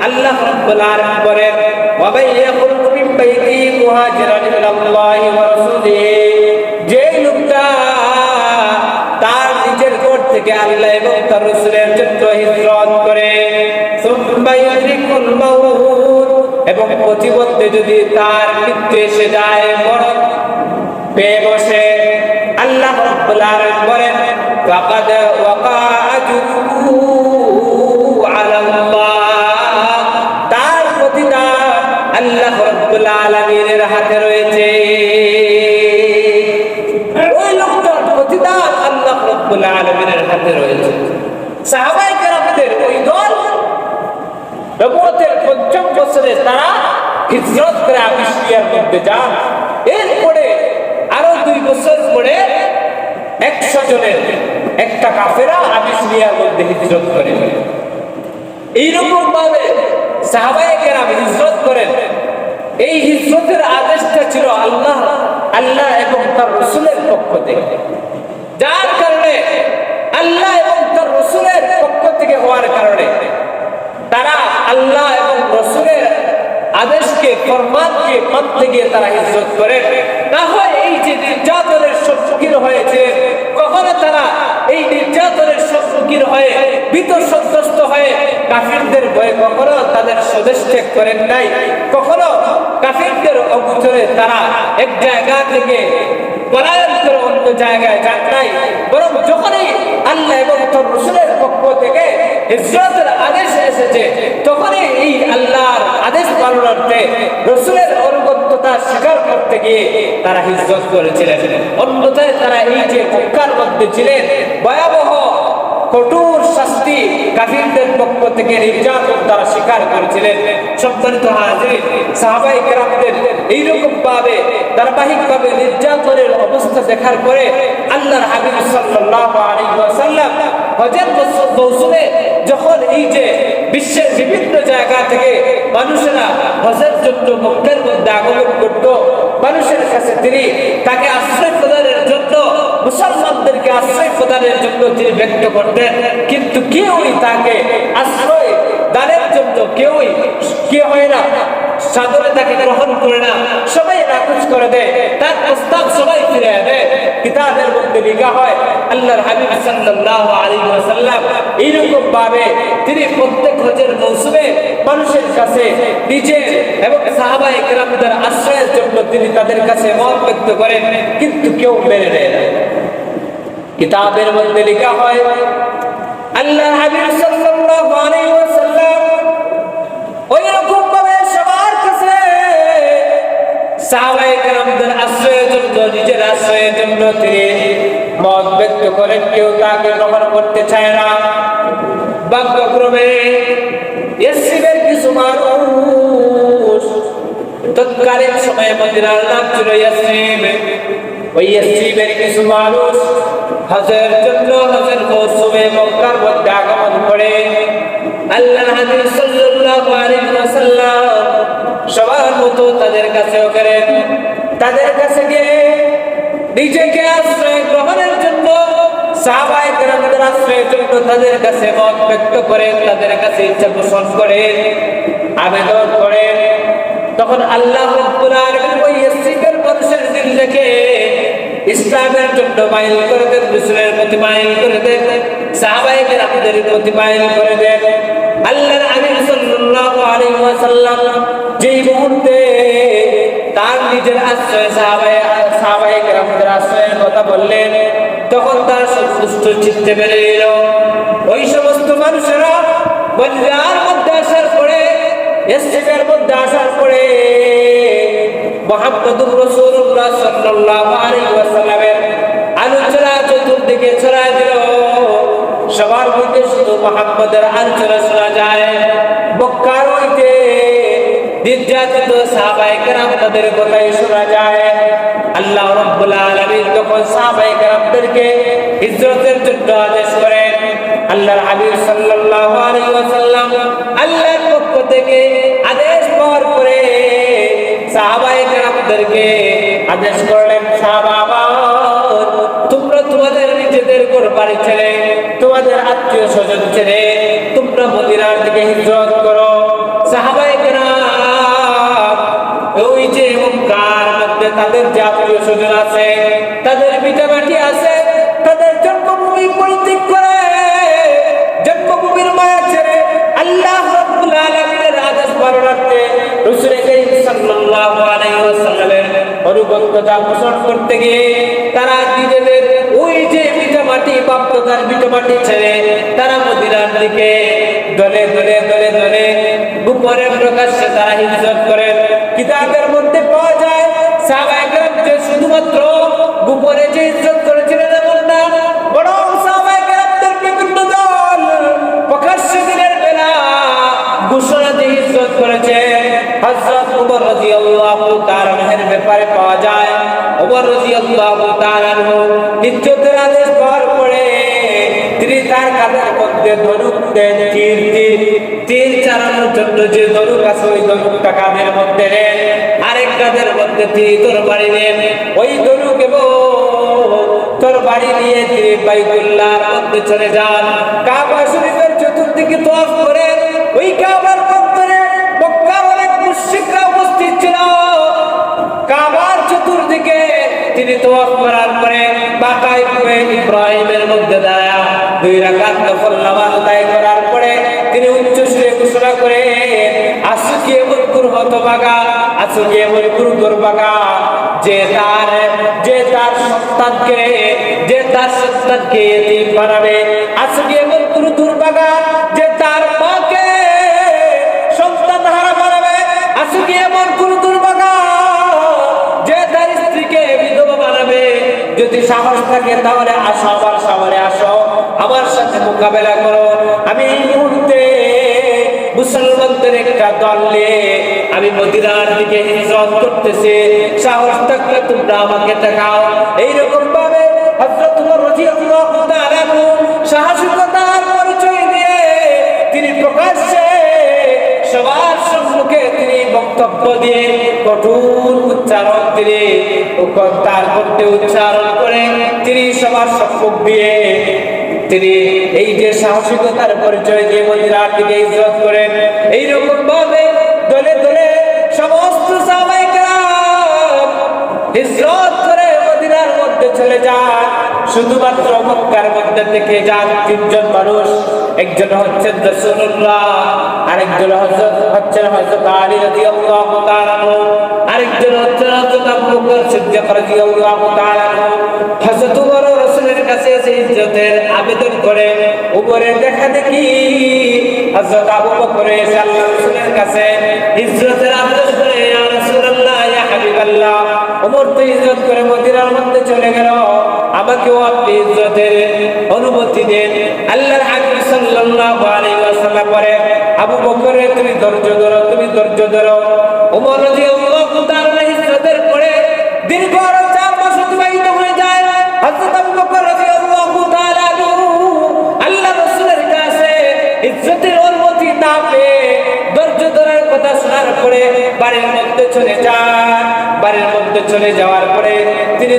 আল্লাহ রাব্বুল আলামিন বলেন, ওয়া মান ইয়াখরুজ মিন বাইতিহি মুহাজিরান ইলাল্লাহি ওয়া রাসূলিহি। যেই লোকটা তার নিজের ঘর থেকে আল্লাহ এবং তার রাসূলের জন্য হিজরত করে সুম্মা ইউদরিকুল মাউত, এবং প্রতিবন্ধে যদি তার মৃত্যু এসে যায়, মরণ পেয়ে বসে, আল্লাহ রাব্বুল আলামিন বলেন, ফাকাদ ওয়াকা আজরুহু আলাল্লাহ। তার প্রতিদান আল্লাহ রাব্বুল আলামিনের হাতে রয়েছে। ওই লোকটার প্রতিদান আল্লাহ রাব্বুল আলামিনের হাতে রয়েছে। সাহাবায়ে কেরামদের ওই দল নবুয়তের ৫ম বছরে তারা হিজরত করে আবিসিনিয়ার মধ্যে যান। এরপরে আরো 2 বছর পরে 100 জনের একটা কাফেরা আবিসিনিয়ার মধ্যে হিজরত করে। এইরকম ভাবে সাহাবায়ে কেরাম হিজরত করেন। এই হিজরতের আদেশটা ছিল আল্লাহ এবং তার রাসূলের পক্ষ থেকে, যার কারণে আল্লাহ এবং তার রাসূলের পক্ষ থেকে হওয়ার কারণে তারা আল্লাহ এবং রাসূলের আদেশকে ফরমানকে মানতে গিয়ে তারা হিজরত করে। না হয় এই যে নির্যাতনের সম্মুখীন হয়েছে, কখনো তারা এই নির্যাতনের সম্মুখীন হয়ে ভীত সন্ত্রস্ত হয়ে কাফিরদের ভয়ে কখনো তাদের স্বদেশ ত্যাগ করেন নাই, কখনো কাফিরদের অগোচরে তারা এক জায়গা থেকে পলায়ন করে অন্য জায়গায় যান নাই। বরং যখনই আল্লাহ এবং তার রাসূলের পক্ষ থেকে হিজরতের আদেশ এসেছে, তখনই এই আল্লাহর আদেশ পালনার্থে রাসূলের অনুগত্যতা স্বীকার করতে গিয়ে তারা হিজরত করেছিলেন। অন্যথায় তারা এই যে মক্কার মধ্যে ছিলেন, ভয়াবহ কঠোর শাস্তি কাফিরদের পক্ষ থেকে নির্যাতন তারা স্বীকার করেছিলেন। সম্মানিত হাজির, সাহাবায়ে কেরামদের এইরকম ভাবে ধারাবাহিকভাবে নির্যাতনের অবস্থা দেখার পরে আল্লাহর হাবিব সাল্লাল্লাহু আলাইহি ওয়াসাল্লাম হজের মৌসুমে যখন এই যে বিশ্বের বিভিন্ন জায়গা থেকে মানুষেরা হজের জন্য মক্কার মধ্যে আগমন করত, মানুষের কাছে তিনি তাকে আশ্রয় প্রদানের জন্য, মুসলমানদেরকে আশ্রয় প্রদানের জন্য তিনি ব্যক্ত করতেন, কিন্তু কেউই তাকে আশ্রয় দানের জন্য কেউ হয় না, সাদরে তাকে গ্রহণ করে না, সবাই নাকচ করে দেয়, তার প্রস্তাব সবাই ফিরে দেয়। কিতাবের মধ্যে লেখা হয় আল্লাহর হাবিব সাল্লাল্লাহু আলাইহি ওয়াসাল্লাম এইরকম ভাবে তিনি প্রত্যেক হজের মৌসুমে মানুষের কাছে নিজের এবং সাহাবায়ে কেরামদের আশ্রয়ের জন্য তিনি তাদের কাছে মত ব্যক্ত করেন, কিন্তু কেউ মেনে নেয় না। কিতাবের মধ্যে লেখা হয় আল্লাহর হাবিব সাল্লাল্লাহু আলাইহি ওয়াসাল্লাম ওইরকম ভাবে সবার কাছে সাহাবায়ে কেরামদের আশ্রয়ের জন্য নিজের আশ্রয়ের জন্য তিনি মত ব্যক্ত করেন, কেউ তাকে গ্রহণ করতে চায় না। ভাগ্যক্রমে ইয়াসরিবের কিছু মানুষ, তৎকালীন সময়ে মদিনার নাম ছিল ইয়াসরিব, ওই ইয়াসরিবের কিছু মানুষ হজের জন্য হজের মৌসুমে মক্কার মধ্যে আগমন করে আল্লাহর হাবিব সাল্লাল্লাহু আলাইহি ওয়াসাল্লাম সবার মতো তাদের কাছেও করেন, তাদের কাছে গিয়ে নিজেকে আশ্রয় গ্রহণের জন্য সাহাবায়ে কেরামদের আশ্রয়ের জন্য তাদের কাছে মত ব্যক্ত করেন, তাদের কাছে ইচ্ছা পোষণ করেন, আবেদন করেন। তখন আল্লাহ রাব্বুল আলামিন ওই ইয়াসরিবের মানুষের দিল থেকে ইসলামের জন্য মাইল করে দেন, রাসূলের প্রতি মাইল করে দেন, সাহাবায়ে কেরামদের প্রতি মাইল করে দেন। আল্লাহর হাবিব সাল্লাল্লাহু আলাইহি ওয়াসাল্লাম যেই মুহূর্তে তার নিজের আশ্রয় সাহাবায়ে কেরামদের আশ্রয়ের কথা বললেন, তখন তার সন্তুষ্ট চিত্তে বেড়ে এল। ওই সমস্ত মানুষেরা মদিনার মধ্যে আসার পরে, ইয়াসরিবের মধ্যে আসার পরে মুহাম্মদুর রাসূলুল্লাহ সাল্লাল্লাহু আলাইহি ওয়াসাল্লামের আলোচনা চতুর্দিকে ছড়ায় দিল। সবার মধ্যে শুধু মুহাম্মদের আলোচনা শোনা যায়। মক্কার হইতে নির্যাতিত সাহাবায়ে কেরাম তাদের কথাই শোনা যায়। আল্লাহ রাব্বুল আলামিন তখন সাহাবায়ে কেরামদেরকে হিজরতের জন্য আদেশ করেন। আল্লাহর হাবিব সাল্লাল্লাহু আলাইহি ওয়াসাল্লাম আল্লাহর পক্ষ থেকে আদেশ পাওয়ার পরে সাহাবায়ে কেরামদেরকে আদেশ করলেন, সাহাবা তোমরা তোমাদের নিজেদের ঘর বাড়ি ছেড়ে, তোমাদের আত্মীয় স্বজন ছেড়ে তোমরা মদিনার দিকে হিজরত করো। সাহাবায়ে কেরাম ওই যে মক্কার মধ্যে তাদের যে আত্মীয় স্বজন আছে, তাদের ভিটামাটি আছে, তাদের জন্মভূমি পরিত্যাগ করে জন্মভূমির মায়া ছেড়ে আল্লাহ রাব্বুল আলামিনের আদেশ পালনার্থে রাসূল কারীম সাল্লাল্লাহু আলাইহি ওয়াসাল্লামের অনুগত্যতা পোষণ করতে গিয়ে তারা নিজেদের ওই যে ভিটামাটি বাপদাদার ভিটামাটি ছেড়ে তারা মদিনার দিকে দলে দলে দলে দলে গোপনে প্রকাশ্যে তারা হিজরত করেন। কিতাবের মধ্যে পাওয়া যায় সাহাবায়ে কেরাম যে শুধুমাত্র গোপনে যে হিজরত করেছিলেন এমন না, বরং সাহাবায়ে কেরামদের বিভিন্ন দল প্রকাশ্যে দিনের বেলা ঘোষণা দিয়ে হিজরত করেছেন। হযরত ওমর রাদিয়াল্লাহু তাআলা এর ব্যাপারে পাওয়া যায়, ওমর রাদিয়াল্লাহু তাআলা হিজরতের আদেশ পাওয়ার পরে তিনি তার কাঁধের মধ্যে ধনুক দেন, তীর চালানোর জন্য যে ধনুক আছে ওই ধনুকটা কাঁধের মধ্যে নেন, আরেক কাঁধের মধ্যে তিনি তরবারি নেন। ওই ধনুক এবং তরবারি নিয়ে তিনি বাইতুল্লাহর মধ্যে চলে যান। কাবা শরীফের চতুর্দিকে তওয়াফ করেন। ওই কাবার মধ্যে মক্কার অনেক মুশরিকরা উপস্থিত ছিল। কাবার চতুর্দিকে তিনি তওয়াফ করার পরে বাকায়ে ইব্রাহিমের মধ্যে দাঁড়ায়া 2 রাকাত নফল নামাজ আদায় করার পরে তিনি উচ্চ সুরে ঘোষণা করে আসুকি মুরকুর হতভাগা, আসুকি মুরকুর দুর্ভাগা, যে তার সন্তানকে এতিম বানাবে, আসুকি মুরকুর দুর্ভাগা, যে তার মাকে সন্তান হারা বানাবে, আসুকি মুরকুর দুর্ভাগা, যে তার স্ত্রীকে বিধবা বানাবে। যদি সাহস থাকে তাহলে আসো, আমার সামনে আসো, আমার সাথে মোকাবেলা করো। আমি এই মুহূর্তে মুসলমানদের একটা দল নিয়ে আমি মদিনার দিকে হিজরত করতেছি, সাহস থাকলে তোমরা আমাকে দেখাও। এইরকম ভাবে হযরত ওমর রাদিয়াল্লাহু তাআলা সাহসিকতার পরিচয় দিয়ে তিনি প্রকাশ্যে সবার সম্মুখে তিনি বক্তব্য দিয়ে কঠোর উচ্চারণ তিনি তার মধ্যে উচ্চারণ করে তিনি সবার সম্মুখ দিয়ে তিনি এই যে সাহসিকতার পরিচয় দিয়ে মদিনার দিকে হিজরত করেন। এইরকম ভাবে দলে দলে সমস্ত সাহাবায়ে কেরাম হিজরত করে মদিনার মধ্যে চলে যান। শুধুমাত্র মক্কার মধ্যে থেকে যান তিনজন মানুষ, একজন হচ্ছেন রাসূলুল্লাহ, আরেকজন হচ্ছেন হযরত আলী রাদিয়াল্লাহু তাআলা আনহু, আরেকজন হচ্ছেন হযরত আবু বকর সিদ্দিক রাদিয়াল্লাহু তাআলা আনহু। হযরত ওমর রাসূলের কাছে এসে ইজ্জতের আবেদন করে ওমরের দেখা দেখি হযরত আবু বকর এসে আল্লাহ রাসূলের কাছে ইজ্জতের আবেদন করে, ইয়া রাসূলুল্লাহ, ইয়া হাবিবাল্লাহ, ওমর তো ইজ্জত করে মদিনার মধ্যে চলে গেল, আমাকেও আপনি ইজ্জতের অনুমতি দেন। আল্লাহর হাবিব সাল্লাল্লাহু আলাইহি ওয়াসাল্লাম বলে, আবু বকর তুমি ধৈর্য ধরো, তুমি ধৈর্য ধরো। ওমর রাদিয়াল্লাহু তাআলা ইজ্জতের পরে দীর্ঘ 4 মাস অতিবাহিত হয়ে যায়। হযরত আবু বকর রাদিয়াল্লাহু তাআলা আল্লাহ রাসূলের কাছে ইজ্জতের অনুমতি না পেয়ে ধৈর্য ধরার কথা শোনার পরে বাড়ির মধ্যে চলে যান। বাড়ির মধ্যে চলে যাওয়ার পরে তিনি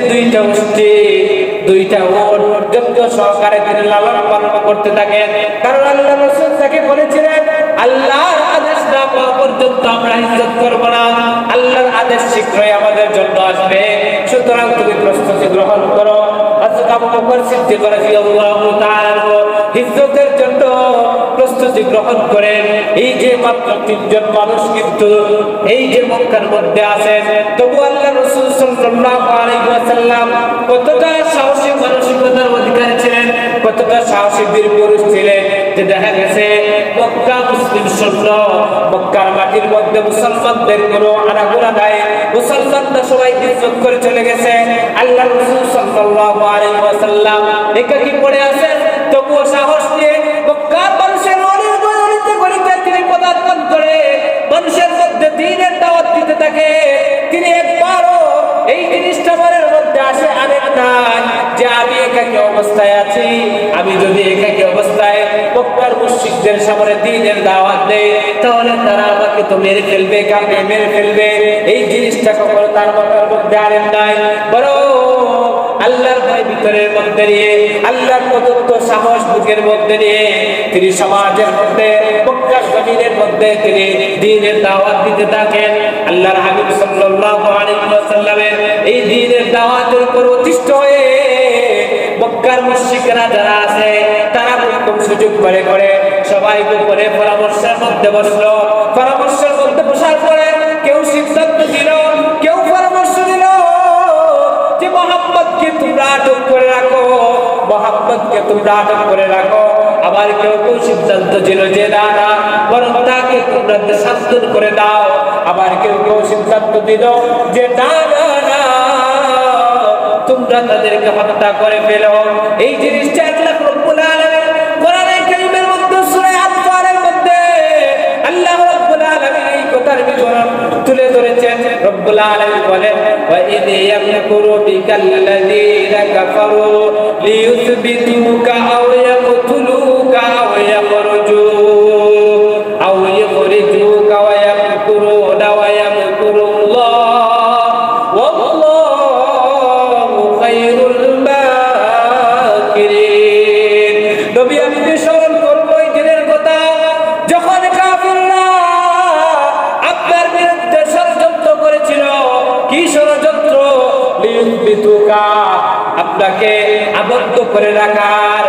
দুইটা উট যত্ন সহকারে তিনি লালন পালন করতে থাকেন। কারণ আল্লাহ রাসূল তাকে বলেছিলেন, আল্লাহর আদেশ না পাওয়া পর্যন্ত আমরা ইজ্জত করব না, আল্লাহর আদেশ শীঘ্রই আমাদের জন্য আসবে, সুতরাং তুমি প্রস্তুতি গ্রহণ করো। হযরত আবু বকর সিদ্দিক রাদিয়াল্লাহু তাআলা ইজ্জতের জন্য প্রস্তুতি গ্রহণ করেন। এই যে মাত্র তিনজন মানুষ কিন্তু এই যে মক্কার মধ্যে আছেন, তবু আল্লাহ রাসূল সাল্লাল্লাহু আলাইহি ওয়াসাল্লাম কতটা সাহসী মানসিকতার অধিকারী ছিলেন, কতটা সাহসী বীর পুরুষ ছিলেন যে দেখা গেছে মক্কা মুসলিম শূন্য, মক্কার মাটির মধ্যে মুসলমানদের কোনো আনাগোনা নাই, মুসলমানরা সবাই ইজ্জত করে চলে গেছে। আল্লাহ রাসূল সাল্লাল্লাহু আলাইহি ওয়াসাল্লাম একাকী পড়ে আছেন, তবুও সাহস নিয়ে মক্কার মানুষের অলিতে গলিতে তিনি পদার্পণ করে মানুষের মধ্যে দ্বীনের দাওয়াত দিতে থাকে। তিনি একবারও এই জিনিসটা মনের মধ্যে আসে আনেন না যে আমি একাকী অবস্থায় আছি, আমি যদি একাকী অবস্থায় মক্কার মুশরিকদের সামনে দ্বীনের দাওয়াত দেই তাহলে তারা আমাকে তো মেরে ফেলবে, কাউকে মেরে ফেলবে, এই জিনিসটা কখনো তার মাথার মধ্যে আনেন নাই। বরং আল্লাহর ভয় ভিতরের মধ্যে নিয়ে, আল্লাহর প্রদত্ত সাহস বুকের মধ্যে নিয়ে তিনি সমাজের মধ্যে মক্কার জমিনের মধ্যে তিনি দ্বীনের দাওয়াত দিতে থাকেন। আল্লাহর হাবিব সাল্লাল্লাহু আলাইহি ওয়াসাল্লামের এই দ্বীনের দাওয়াতের উপর অতিষ্ঠ হয়ে মক্কার মুশরিকরা যারা আছে তারা প্রথম সুযোগ করে সবাই উপরে পরামর্শের মধ্যে বসলো। পরামর্শের মধ্যে বসার পরে কেউ সিদ্ধান্ত দিল, কেউ পরামর্শ দিল যে মুহাম্মদকে তোমরা আটক করে রাখো, মুহাম্মদকে তোমরা আটক করে রাখো। আবার কেউ সিদ্ধান্ত দিল যে না না, বরং তাকে তোমরা শাসন করে দাও। আবার কেউ সিদ্ধান্ত দিল যে না না না, তোমরা তাদেরকে হত্যা করে ফেলো। এই জিনিসটা আল্লাহ রাব্বুল আলামিন কোরআনে কারীমের মধ্যে সূরা আত-তাওরার মধ্যে আল্লাহ রাব্বুল আলামিন এই কথার বিবরণ তুলে ধরেছেন। রাব্বুল আলামিন বলেন, ওয়া ইয ইয়ামকুরু বিকাল্লাযীনা কাফারু লিয়ুসবিতুকা আও ইয়াকতুলুকা আও ইখরিজুকা ওয়া ইয়ামকুরুনা ওয়া ইয়ামকুরুল্লাহ ওয়াল্লাহু খায়রুল মাকিরিন। নবী আপনি স্মরণ করুন ওই দিনের কথা যখন কাফিররা আপনার বিরুদ্ধে ষড়যন্ত্র করেছিল। কি ষড়যন্ত্র? লিয়ুসবিতুকা, আপনাকে আবদ্ধ করে রাখার,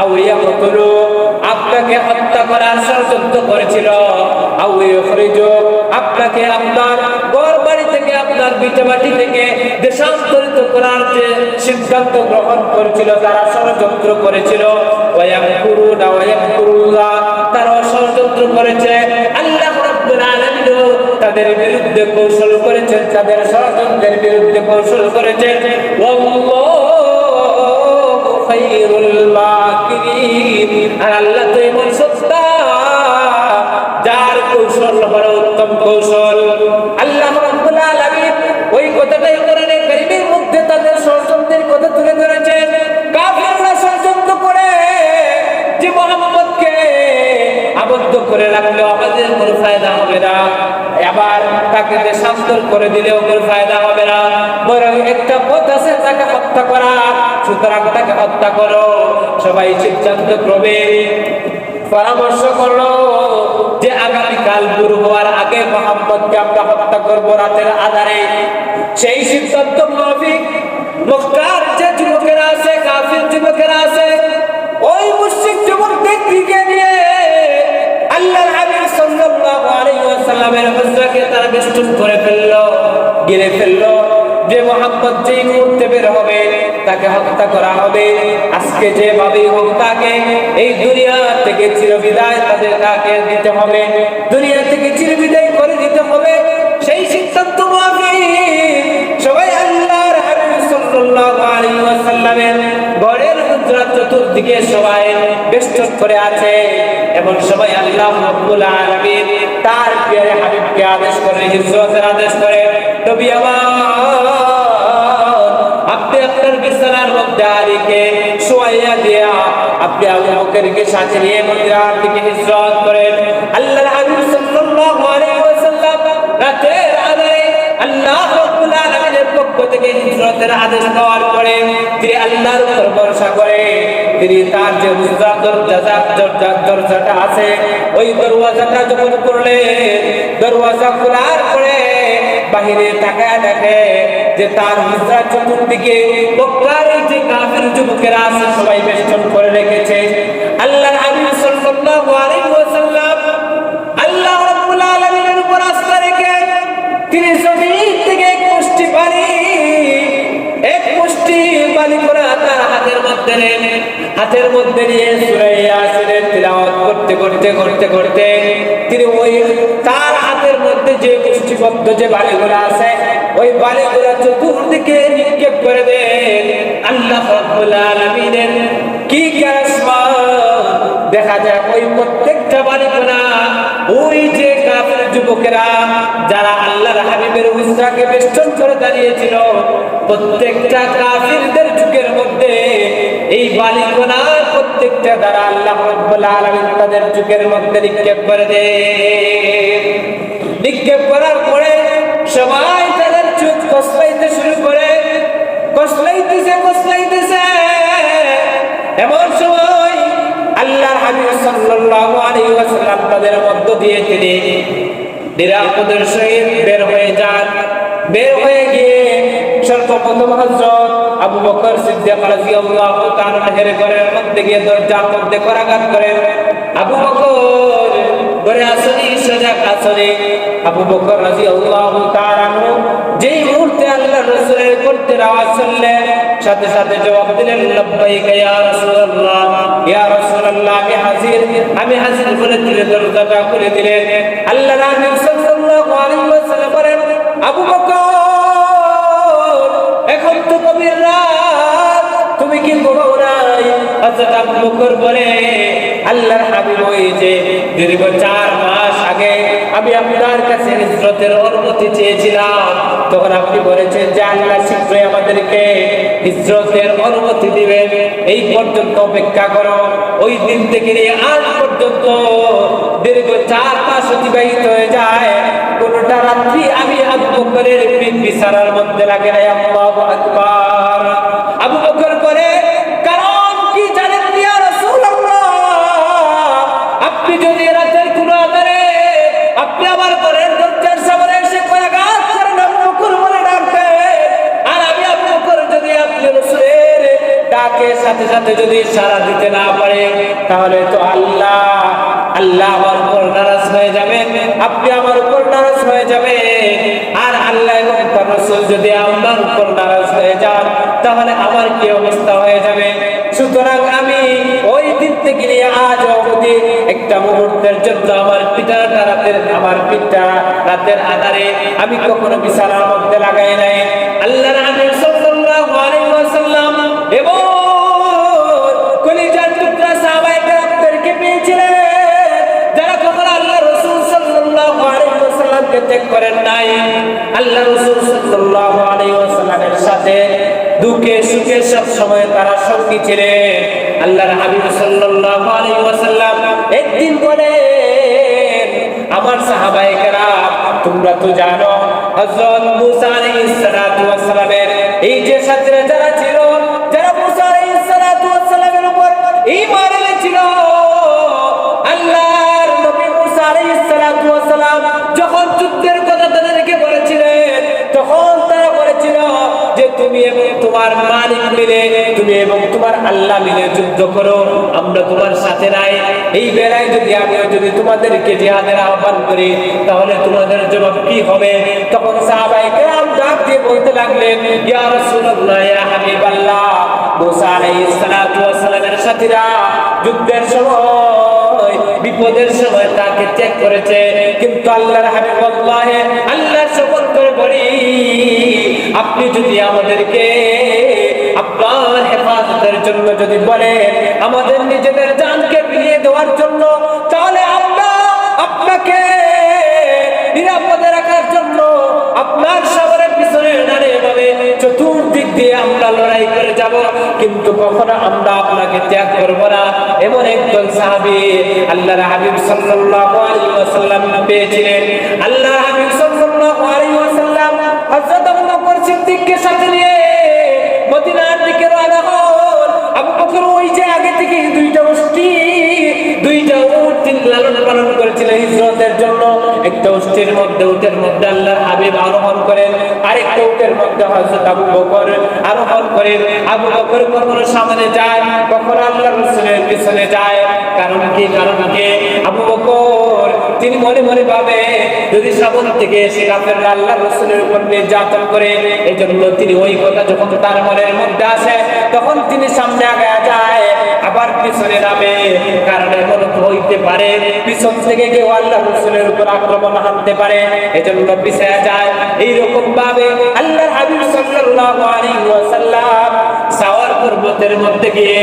আও ইয়াকতুলু, আপনাকে হত্যা করার ষড়যন্ত্র করেছিল, আও ইখরিজুক, আপনাকে আপনার ঘর বাড়ি থেকে আপনার ভিটেমাটি থেকে দেশান্তরিত করার যে সিদ্ধান্ত গ্রহণ করেছিল, তারা ষড়যন্ত্র করেছিল। ওয়া ইয়ামকুরুনা ওয়া ইয়ামকুরুল্লাহ, তারা ষড়যন্ত্র করেছে। আল্লাহ রাব্বুল আলামিন তাদের বিরুদ্ধে কৌশল করেছেন, তাদের ষড়যন্ত্রের বিরুদ্ধে কৌশল করেছেন। ওয়াল্লাহু খায়রুল মাকিরিন, আর আল্লাহ তো এমন সত্তা যার কৌশল বড় উত্তম কৌশল। আল্লাহ রাব্বুল আলামিন ওই কথাটাই কোরআনে কারীমের মধ্যে তাদের ষড়যন্ত্রের কথা তুলে ধরেছেন। কাফিররা ষড়যন্ত্র করে যে মুহাম্মদকে আবদ্ধ করে রাখলেও আমাদের কোনো ফায়দা হবে না, আবার তাকে দেশান্তর করে দিলেও কোনো ফায়দা হবে না, বরং একটা পথ আছে তাকে হত্যা করা, সুতরাং তাকে হত্যা করো। সবাই সিদ্ধান্ত ক্রমে পরামর্শ করলো যে আগামীকাল গুরু হওয়ার আগে মুহাম্মদকে আমরা হত্যা করবো রাতের আধারে। সেই সিদ্ধান্ত মাফিক মক্কার যে যুবকেরা আছে, কাফির যুবকেরা আছে, ওই মুশরিক যুবকদের দিকে নিয়ে আল্লাহর হাবিব সাল্লাল্লাহু আলাইহি ওয়াসাল্লামের হুজরাকে তারা বেষ্টন করে ফেললো, ঘিরে ফেললো। যে মুহাম্মদ যেই মুহূর্তে বের হবে তাকে হত্যা করা হবে। আজকে যেভাবেই হোক তাকে এই দুনিয়া থেকে চিরবিদায় তাকে দিতে হবে, দুনিয়া থেকে চিরবিদায় করে দিতে হবে। সেই সিদ্ধান্ত মাফিক সবাই আল্লাহর হাবিব সাল্লাল্লাহু আলাইহি ওয়াসাল্লামের ঘরের হুজরাত চতুর্দিকে সবাই বেষ্টন করে আছে, এবং সবাই আল্লাহ রাব্বুল আলামিন তার প্রিয় হাবিবকে আদেশ করে, হিজরতের আদেশ করে, নবী আমার আপনি আপনার বিছানার মধ্যে আলীকে শোয়াইয়া দিয়া আপনি আবু বকরকে সাথে নিয়ে মদিনার দিকে হিজরত করেন। আল্লাহর হাবিব সাল্লাল্লাহু আলাইহি ওয়াসাল্লাম রাতের আধারে আল্লাহ রাব্বুল আলামিনের পক্ষ থেকে হিজরতের আদেশ পাওয়ার পরে তিনি আল্লাহর উপর ভরসা করে তিনি তার যে হুজরাত দরজাটা আছে ওই দরওয়াজাটা যখন করলেন, দরওয়াজা খোলার পরে বাহিরে তাকায় দেখে যে তার হুজরাত চতুর্দিকে মক্কার যে কাফির যুবকেরা আছে সবাই বেষ্টন করে রেখেছে। আল্লাহর হাবিব সাল্লাল্লাহু আলাইহি ওয়াসাল্লাম আল্লাহ রাব্বুল আলামিনের উপর আস্থা রেখে তিনি জমিন থেকে এক মুষ্টি পানি করে তার হাতের মধ্যে নিয়ে সূরা ইয়াসিনের তিলাওয়াত করতে তিনি ওই তার হাতের মধ্যে যে মুষ্টিবদ্ধ যে বালিগুলো আছে ওই বালিগুলো চতুর্দিকে নিক্ষেপ করে দেন। আল্লাহ রাব্বুল আলামিনের কি কারিশমা দেখা যায়, ওই প্রত্যেকটা বালিগুলো ওই যে কাফির যুবকেরা যারা আল্লাহর হাবিবের হুজরাকে বেষ্টন করে দাঁড়িয়েছিল, প্রত্যেকটা কাফিরদের যুগের মধ্যে এই বালিগুলো প্রত্যেকটা দ্বারা আল্লাহ রাব্বুল আলামিন তাদের যুগের মধ্যে নিক্ষেপ করে দেন। নিক্ষেপ করার পরে সবাই তাদের চোখ কসলাইতে শুরু করে, কসলাইতেছে। এমন সময় আল্লাহর হাবিব সাল্লাল্লাহু আলাইহি ওয়াসাল্লাম তাদের মধ্য দিয়ে তিনি নিরাপদের সহিত বের হয়ে যান। বের হয়ে গিয়ে সর্বপ্রথম হযরত আবু বকর সিদ্দিক রাদিয়াল্লাহু তাআলা এর ঘরের মধ্যে গিয়ে দরজার মধ্যে করাঘাত করেন। আবু বকর ঘরে আসেনি, সোজা কাছে আবু বকর রাদিয়াল্লাহু তাআলা যেই মুহূর্তে আল্লাহর রাসূলের করতে আওয়াজ শুনলেন সাথে সাথে জবাব দিলেন, লাব্বাইকা ইয়া রাসূলুল্লাহ, ইয়া রাসূলুল্লাহ, আমি হাজির বলে দিলেন, দরজাটা খুলে দিলেন। আল্লাহর হাবিব সাল্লাল্লাহু আলাইহি ওয়াসাল্লাম বলেন, আবু বকর এখন তো গভীর রাত, তুমি কি ঘুমাও নাই? হযরত আবু বকর বলে, আল্লাহর হাবিব ওই যে দীর্ঘ 4 মাস আগে আমি আপনার কাছে হিজরতের অনুমতি চেয়েছিলাম, তখন আপনি বলেছেন যে আল্লাহ শীঘ্রই আমাদেরকে হিজরতের অনুমতি দিবেন, এই পর্যন্ত অপেক্ষা করো। ওই দিন থেকে নিয়ে আজ পর্যন্ত দীর্ঘ 4 মাস অতিবাহিত হয়ে যায়, কোনটা রাত্রি আমি আবু বকরের বিছানার মধ্যে লাগে নাই। আল্লাহু আকবার। আবু বকর করে, কারণ কি জানেন ইয়া রাসূলুল্লাহ, আপনি যদি রাতের কোন আধারে আপনি আমার ঘরের দরজার সামনে এসে করাঘাত করেন, আবু বকর বলে ডাকতেন, আর আমি আবু বকর যদি আপনি রাসূলের ডাকে সাথে সাথে যদি সাড়া দিতে না পারে, তাহলে তো আল্লাহ আমার উপর নারাজ হয়ে যাবেন, আপনি আমার উপর নারাজ হয়ে যাবেন। আর আল্লাহ এবং তার রাসূল যদি আমার উপর নারাজ হয়ে যান, তাহলে আমার কি অবস্থা হয়ে যাবে। সুতরাং আমি ওই দিন থেকে নিয়ে আজ অবধি একটা মুহূর্তের জন্য আমার পিঠটা রাতের আধারে আমি কখনো বিছানার মধ্যে লাগাই নাই। আল্লাহর হাবিব সাল্লাল্লাহু আলাইহি ওয়াসাল্লাম এবং কলিজার টুকরা সাহাবায়ে কেরামদেরকে পেয়েছিলেন, যারা কখনো আল্লাহ রাসূল সাল্লাল্লাহু আলাইহি ওয়াসাল্লামকে ত্যাগ করেন নাই। আল্লাহ রাসূল সাল্লাল্লাহু আলাইহি ওয়াসাল্লামের সাথে দুঃখে সুখে সব সময় তারা সঙ্গী ছিলেন। আল্লাহর হাবিব সাল্লাল্লাহু আলাইহি ওয়াসাল্লাম একদিন বলেন, আমার সাহাবায়ে কেরাম তোমরা তো জানো হযরত মুসা আলাইহিস সালাতু ওয়াস সালামের এই যে সাথীরা যারা ছিল, যারা মুসা আলাইহিস সালাতু ওয়াস সালামের উপর ঈমান এনেছিল, আল্লাহর নবী মুসা আলাইহিস সালাতু ওয়াস সালাম যখন যুদ্ধের কথা তাদেরকে বলেছিলেন, তখন তারা বলেছিল যে তুমি এবং তোমার মালিক মিলে, তুমি এবং তোমার আল্লাহ মিলে যুদ্ধ করো, আমরা তোমার সাথে নাই। এই বেলায় যদি আমিও যদি তোমাদেরকে জিহাদের আহ্বান করি, তাহলে তোমাদের জবাব কি হবে? তখন সাহাবায়ে কেরাম ডাক দিয়ে বলতে লাগলেন, ইয়া রাসূলুল্লাহ, ইয়া হাবিবাল্লাহ, মুসা আলাইহিস সালাতু ওয়াস সালামের সাথীরা যুদ্ধের সময়, বিপদের সময় তাকে ত্যাগ করেছে, কিন্তু আল্লাহর হাবিব আল্লাহে, আল্লাহর শপথ করে বলি, আপনি যদি আমাদেরকে আপনার হেফাজতের জন্য যদি বলেন, আমাদের নিজেদের জানকে বিলিয়ে দেওয়ার জন্য, তাহলে আমরা আপনাকে নিরাপদে রাখার জন্য আপনার সাগরের পিছনে ডানে বামে চতুর্দিক দিয়ে আমরা লড়াই করে যাব, কিন্তু কখনো আমরা আপনাকে ত্যাগ করব না। এমন একজন সাহাবী আল্লাহর হাবিব সাল্লাল্লাহু আলাইহি ওয়াসাল্লাম পেয়েছিলেন। আল্লাহর হাবিব সাল্লাল্লাহু আলাইহি ওয়াসাল্লাম হযরত আবু বকর সিদ্দিককে সাথে নিয়ে মদিনার দিকে রওনা হন। আবু বকর ওই যে আগে থেকে দুইটা উট তিনি লালন পালন করেছিলেন হিজরতের জন্য। একটা উটের মধ্যে আল্লাহর হাবিব আরোহণ করেন, আরেকটা উটের মধ্যে হযরত আবু বকর আরোহণ করেন। আবু বকর কখনো সামনে যায়, কখনো আল্লাহর রাসূলের পিছনে যায়। কারণ কি? আবু বকর তিনি মনে মনে ভাবে, যদি সামনে থেকে এসে কাফেররা আল্লাহর রাসূলের উপর নির্যাতন করে, এজন্য তিনি ওই কথা যখন তার মনের মধ্যে আসে, তখন তিনি সামনে আগায় যায়, আবার পিছনে নামে। কারণ এমন হইতে পারে পিছন থেকে কেউ আল্লাহর রাসূলের উপর আক্রমণ হানতে পারে, এজন্য পিছিয়ে যায়। এইরকম ভাবে আল্লাহর হাবিব সাল্লাল্লাহু আলাইহি ওয়াসাল্লাম সাওয়ার পর্বতের মধ্যে গিয়ে,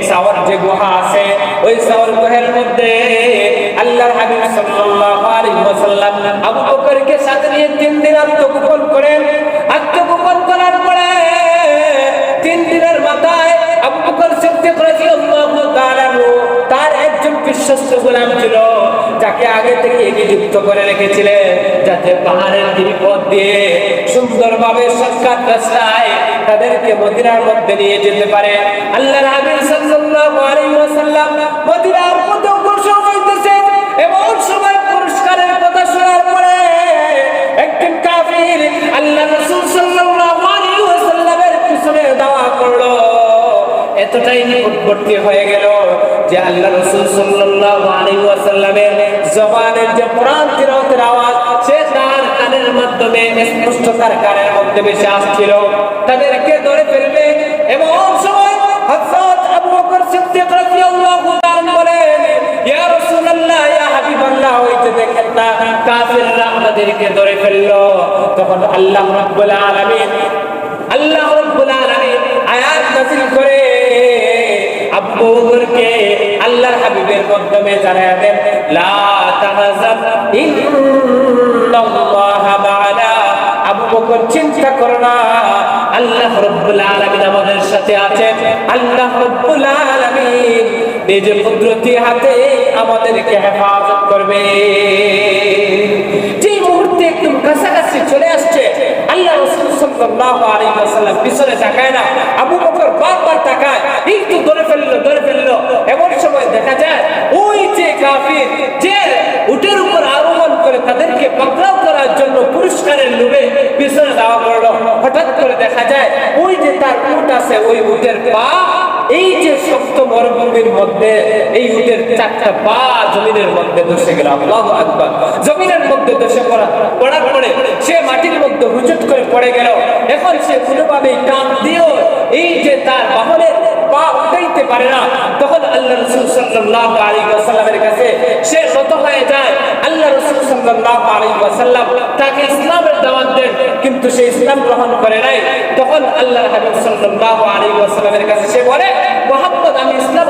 সাওয়ার যে গুহা আছে, ওই সাওয়ার গুহার মধ্যে আল্লাহর হাবিব সাল্লাল্লাহু আলাইহি ওয়াসাল্লাম আবু বকরকে সাথে নিয়ে 3 দিন আত্মগোপন করেন। আত্মগোপন করার পরে 3 দিনের মাথায় আবু বকর সিদ্দিক রাদিয়াল্লাহু তাআলা তার একজন বিশ্বস্ত গোলাম ছিল, যাকে আগে থেকে নিযুক্ত করে রেখেছিলেন, যাতে পাহাড়ের গিরিপথ দিয়ে সুন্দরভাবে শর্টকাট রাস্তায় তাদেরকে মদিনার মধ্যে নিয়ে যেতে পারে। আল্লাহর হাবিব সাল্লাল্লাহু আলাইহি ওয়াসাল্লাম মদিনার পথে অগ্রসর হইতেছেন। এমন সময় পুরস্কারের কথা শোনার পরে একজন কাফির আল্লাহর রাসূল সাল্লাল্লাহু আলাইহি ওয়াসাল্লামের পিছনে দাওয়া করলো। এতটাই নিকটবর্তী হয়ে গেল যে আল্লাহর রাসূল সাল্লাল্লাহু আলাইহি ওয়াসাল্লামের জবানের যে কোরআন তিলাওয়াতের আওয়াজ, সে তার কানের মাধ্যমে স্পষ্ট তার কানের মধ্যে ভেসে আসছিল। তাদেরকে ধরে ফেলবে। এমন সময় হযরত আবু বকর সিদ্দিক রাদিয়াল্লাহু তাআলা বলেন, ইয়া রাসূলুল্লাহ, ইয়া হাবিবাল্লাহ, হইতে দেখেন না কাফিররা আমাদেরকে ধরে ফেললো। তখন আল্লাহ রাব্বুল আলামিন আয়াত নাযিল করে আবু বকরকে আল্লাহর হাবিবের মাধ্যমে জানায়া দেন, লা তাহজান ইন্নাল্লাহা মা'ানা। আবু বকর চিন্তা করো না, আল্লাহ রাব্বুল আলামিন আমাদের সাথে আছেন। আল্লাহ রাব্বুল আলামিন নিজ কুদরতি হাতে আমাদেরকে হেফাজত করবে। যে মুহূর্তে একদম কাছাকাছি চলে আসছে, আল্লাহ রাসূল সাল্লাল্লাহু আলাইহি ওয়াসাল্লাম পিছনে তাকায় না, আবু বকর বারবার তাকায়, একটু ধরে ফেললো। এমন সময় দেখা যায় ওই যে কাফির যে উটের উপর আরোহণ করে তাদেরকে পাকড়াও করার জন্য পুরস্কারের লোভে পিছনে দাওয়া করলো, হঠাৎ করে দেখা যায় ওই যে তার উট আছে, ওই উটের পা এই যে শক্ত মরুভূমির মধ্যে এই উটের 4টা পা জমিনের মধ্যে ধসে গেল। আল্লাহু আকবার। জমিনের মধ্যে ধসে পড়ার পরে সে মাটির মধ্যে হুজুট করে পড়ে গেল। এখন সে কোনোভাবেই টান দিয়েও এই যে তার বাহনের পা উঠাইতে পারে না। তখন আল্লাহ রাসূল সাল্লাল্লাহু আলাইহি ওয়াসাল্লামের কাছে সে নত হয়ে যায়। আল্লাহ রাসূল সাল্লাল্লাহু আলাইহি ওয়াসাল্লাম তাকে ইসলামের দাওয়াত দেন, কিন্তু সে ইসলাম গ্রহণ করে নাই। তখন আল্লাহর হাবিব সাল্লাল্লাহু আলাইহি ওয়াসাল্লামের কাছে সে বলে, মুহাম্মদ, আমি ইসলাম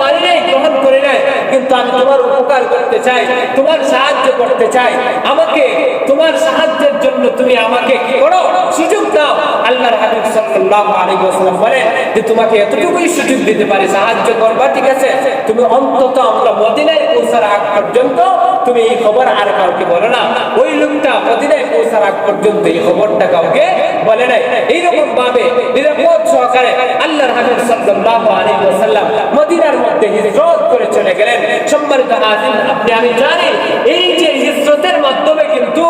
গ্রহণ করি নাই, কিন্তু আমি তোমার উপকার করতে চাই, তোমার সাহায্য করতে চাই। আমাকে তোমার সাহায্যের জন্য তুমি আমাকে কি করো, সুযোগ দাও। আল্লাহর হাবিব সাল্লাল্লাহু আলাইহি ওয়াসাল্লাম বলেন যে তোমাকে এতটুকুই সুযোগ দিতে পারি, সাহায্য করবা, ঠিক আছে, তুমি অন্তত আমরা মদিনায় পৌঁছার আগ পর্যন্ত তুমি এই খবর আর কাউকে বলো না। ওই লোকটা মদিনায় পৌঁছার আগ পর্যন্ত এই খবরটা কাউকে বলে নাই। এইরকম ভাবে নিরাপদ সহকারে আল্লাহর হাবিব সাল্লাল্লাহু আলাইহি ওয়াসাল্লাম মদিনার মধ্যে হিজরত করে চলে গেলেন। সম্মানিত হাজির, আপনি আমি জানি এই যে হিজরতের মাধ্যমে কিন্তু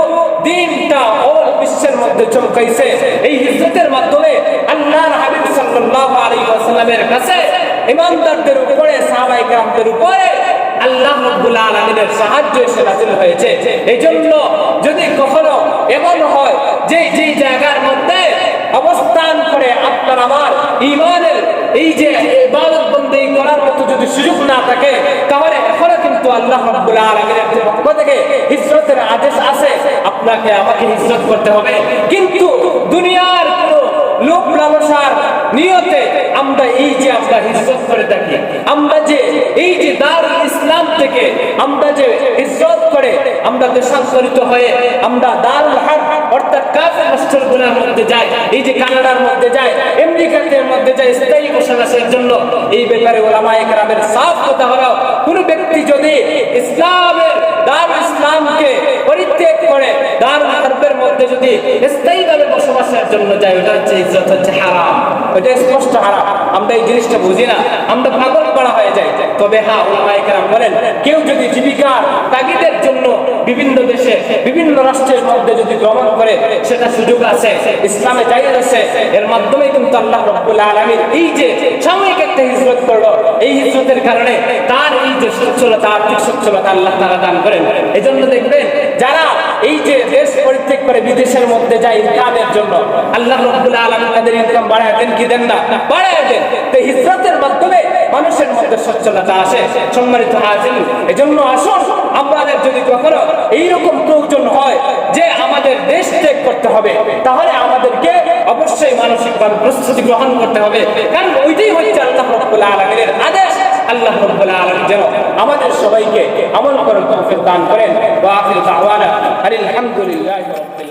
দিনটা অল বিশ্বের মধ্যে চমকাইছে। এই হিজরতের মাধ্যমে আল্লাহ ইমানদারদের উপরে, সাহাবায়ে কেরামদের উপরে আল্লাহ রাব্বুল আলামিনের সাহায্য এসে নাযিল হয়েছে। এইজন্য যদি কখনো এমন হয় যে যেই জায়গার মধ্যে অবস্থান করে আপনার আমার ঈমানের এই যে ইবাদত বন্দেগী করার মতো যদি সুযোগ না থাকে, তাহলে এখনো কিন্তু আল্লাহ রাব্বুল আলামিনের পক্ষ থেকে হিজরতের আদেশ আছে। আপনাকে আমাকে হিজরত করতে হবে, কিন্তু দুনিয়ার কোনো লোভ লালসার নিয়তে আমরা এই যে আমরা হিজরত করে থাকি, আমরা যে এই যে দারুল ইসলাম থেকে আমরা যে হিজরত করে আমরা দেশান্তরিত হয়ে আমরা দারুল হারব অর্থাৎ কাফের রাষ্ট্রের গুনার মধ্যে যাই, এই যে কানাডার মধ্যে যাই, আমেরিকার মধ্যে যাই স্থায়ী বসবাসের জন্য, এই ব্যাপারে ওলামায়ে কেরামের সাফ কথা হলো, কোন ব্যক্তি যদি ইসলামের দারুল ইসলামকে পরিত্যাগ করে দারুল হারবের মধ্যে যদি স্থায়ীভাবে বসবাসের জন্য যায়, ওটা হচ্ছে হিজরত হচ্ছে হারাম, ওটা স্পষ্ট হারাম। আমরা এই জিনিসটা বুঝি না, আমরা পাগল করা হয়ে যায়। তবে হ্যাঁ, ওলামায়ে কেরাম বলেন, কেউ যদি জীবিকার তাগিদের জন্য বিভিন্ন দেশে বিভিন্ন রাষ্ট্রের মধ্যে যদি ভ্রমণ করে, সেটা সুযোগ আছে, ইসলামে জায়েজ আছে। এর মাধ্যমে কিন্তু আল্লাহ রাব্বুল আলামিন এই যে সাময়িক একটা হিজরত করলো, এই হিজরতের কারণে তার এই যে সচ্ছলতা, আর্থিক সচ্ছলতা আল্লাহ তাআলা দান করেন। এজন্য দেখবেন যারা এই যে দেশ পরিত্যাগ করে বিদেশের মধ্যে যায় ইনকামের জন্য, আল্লাহ রাব্বুল আলামিন তাদের ইনকাম বাড়ায় দেন কি দেন না? বাড়ায় দেন। তো হিজরতের মাধ্যমে মানুষের মধ্যে সচ্ছলতা আসে। সম্মানিত হাজির, এজন্য আসুন, আমাদের যদি কখনো এইরকম প্রয়োজন হয় যে আমাদের দেশ ত্যাগ করতে হবে, তাহলে আমাদেরকে অবশ্যই মানসিকভাবে প্রস্তুতি গ্রহণ করতে হবে, কারণ ওইটাই হচ্ছে আল্লাহ রাব্বুল আলামিনের আদেশ। আল্লাহ রাব্বুল আলামিন যেন আমাদের সবাইকে আমল করার তৌফিক দান করেন। ওয়া আখিরু দাওয়ানা আলহামদুলিল্লাহি রাব্বিল আলামিন।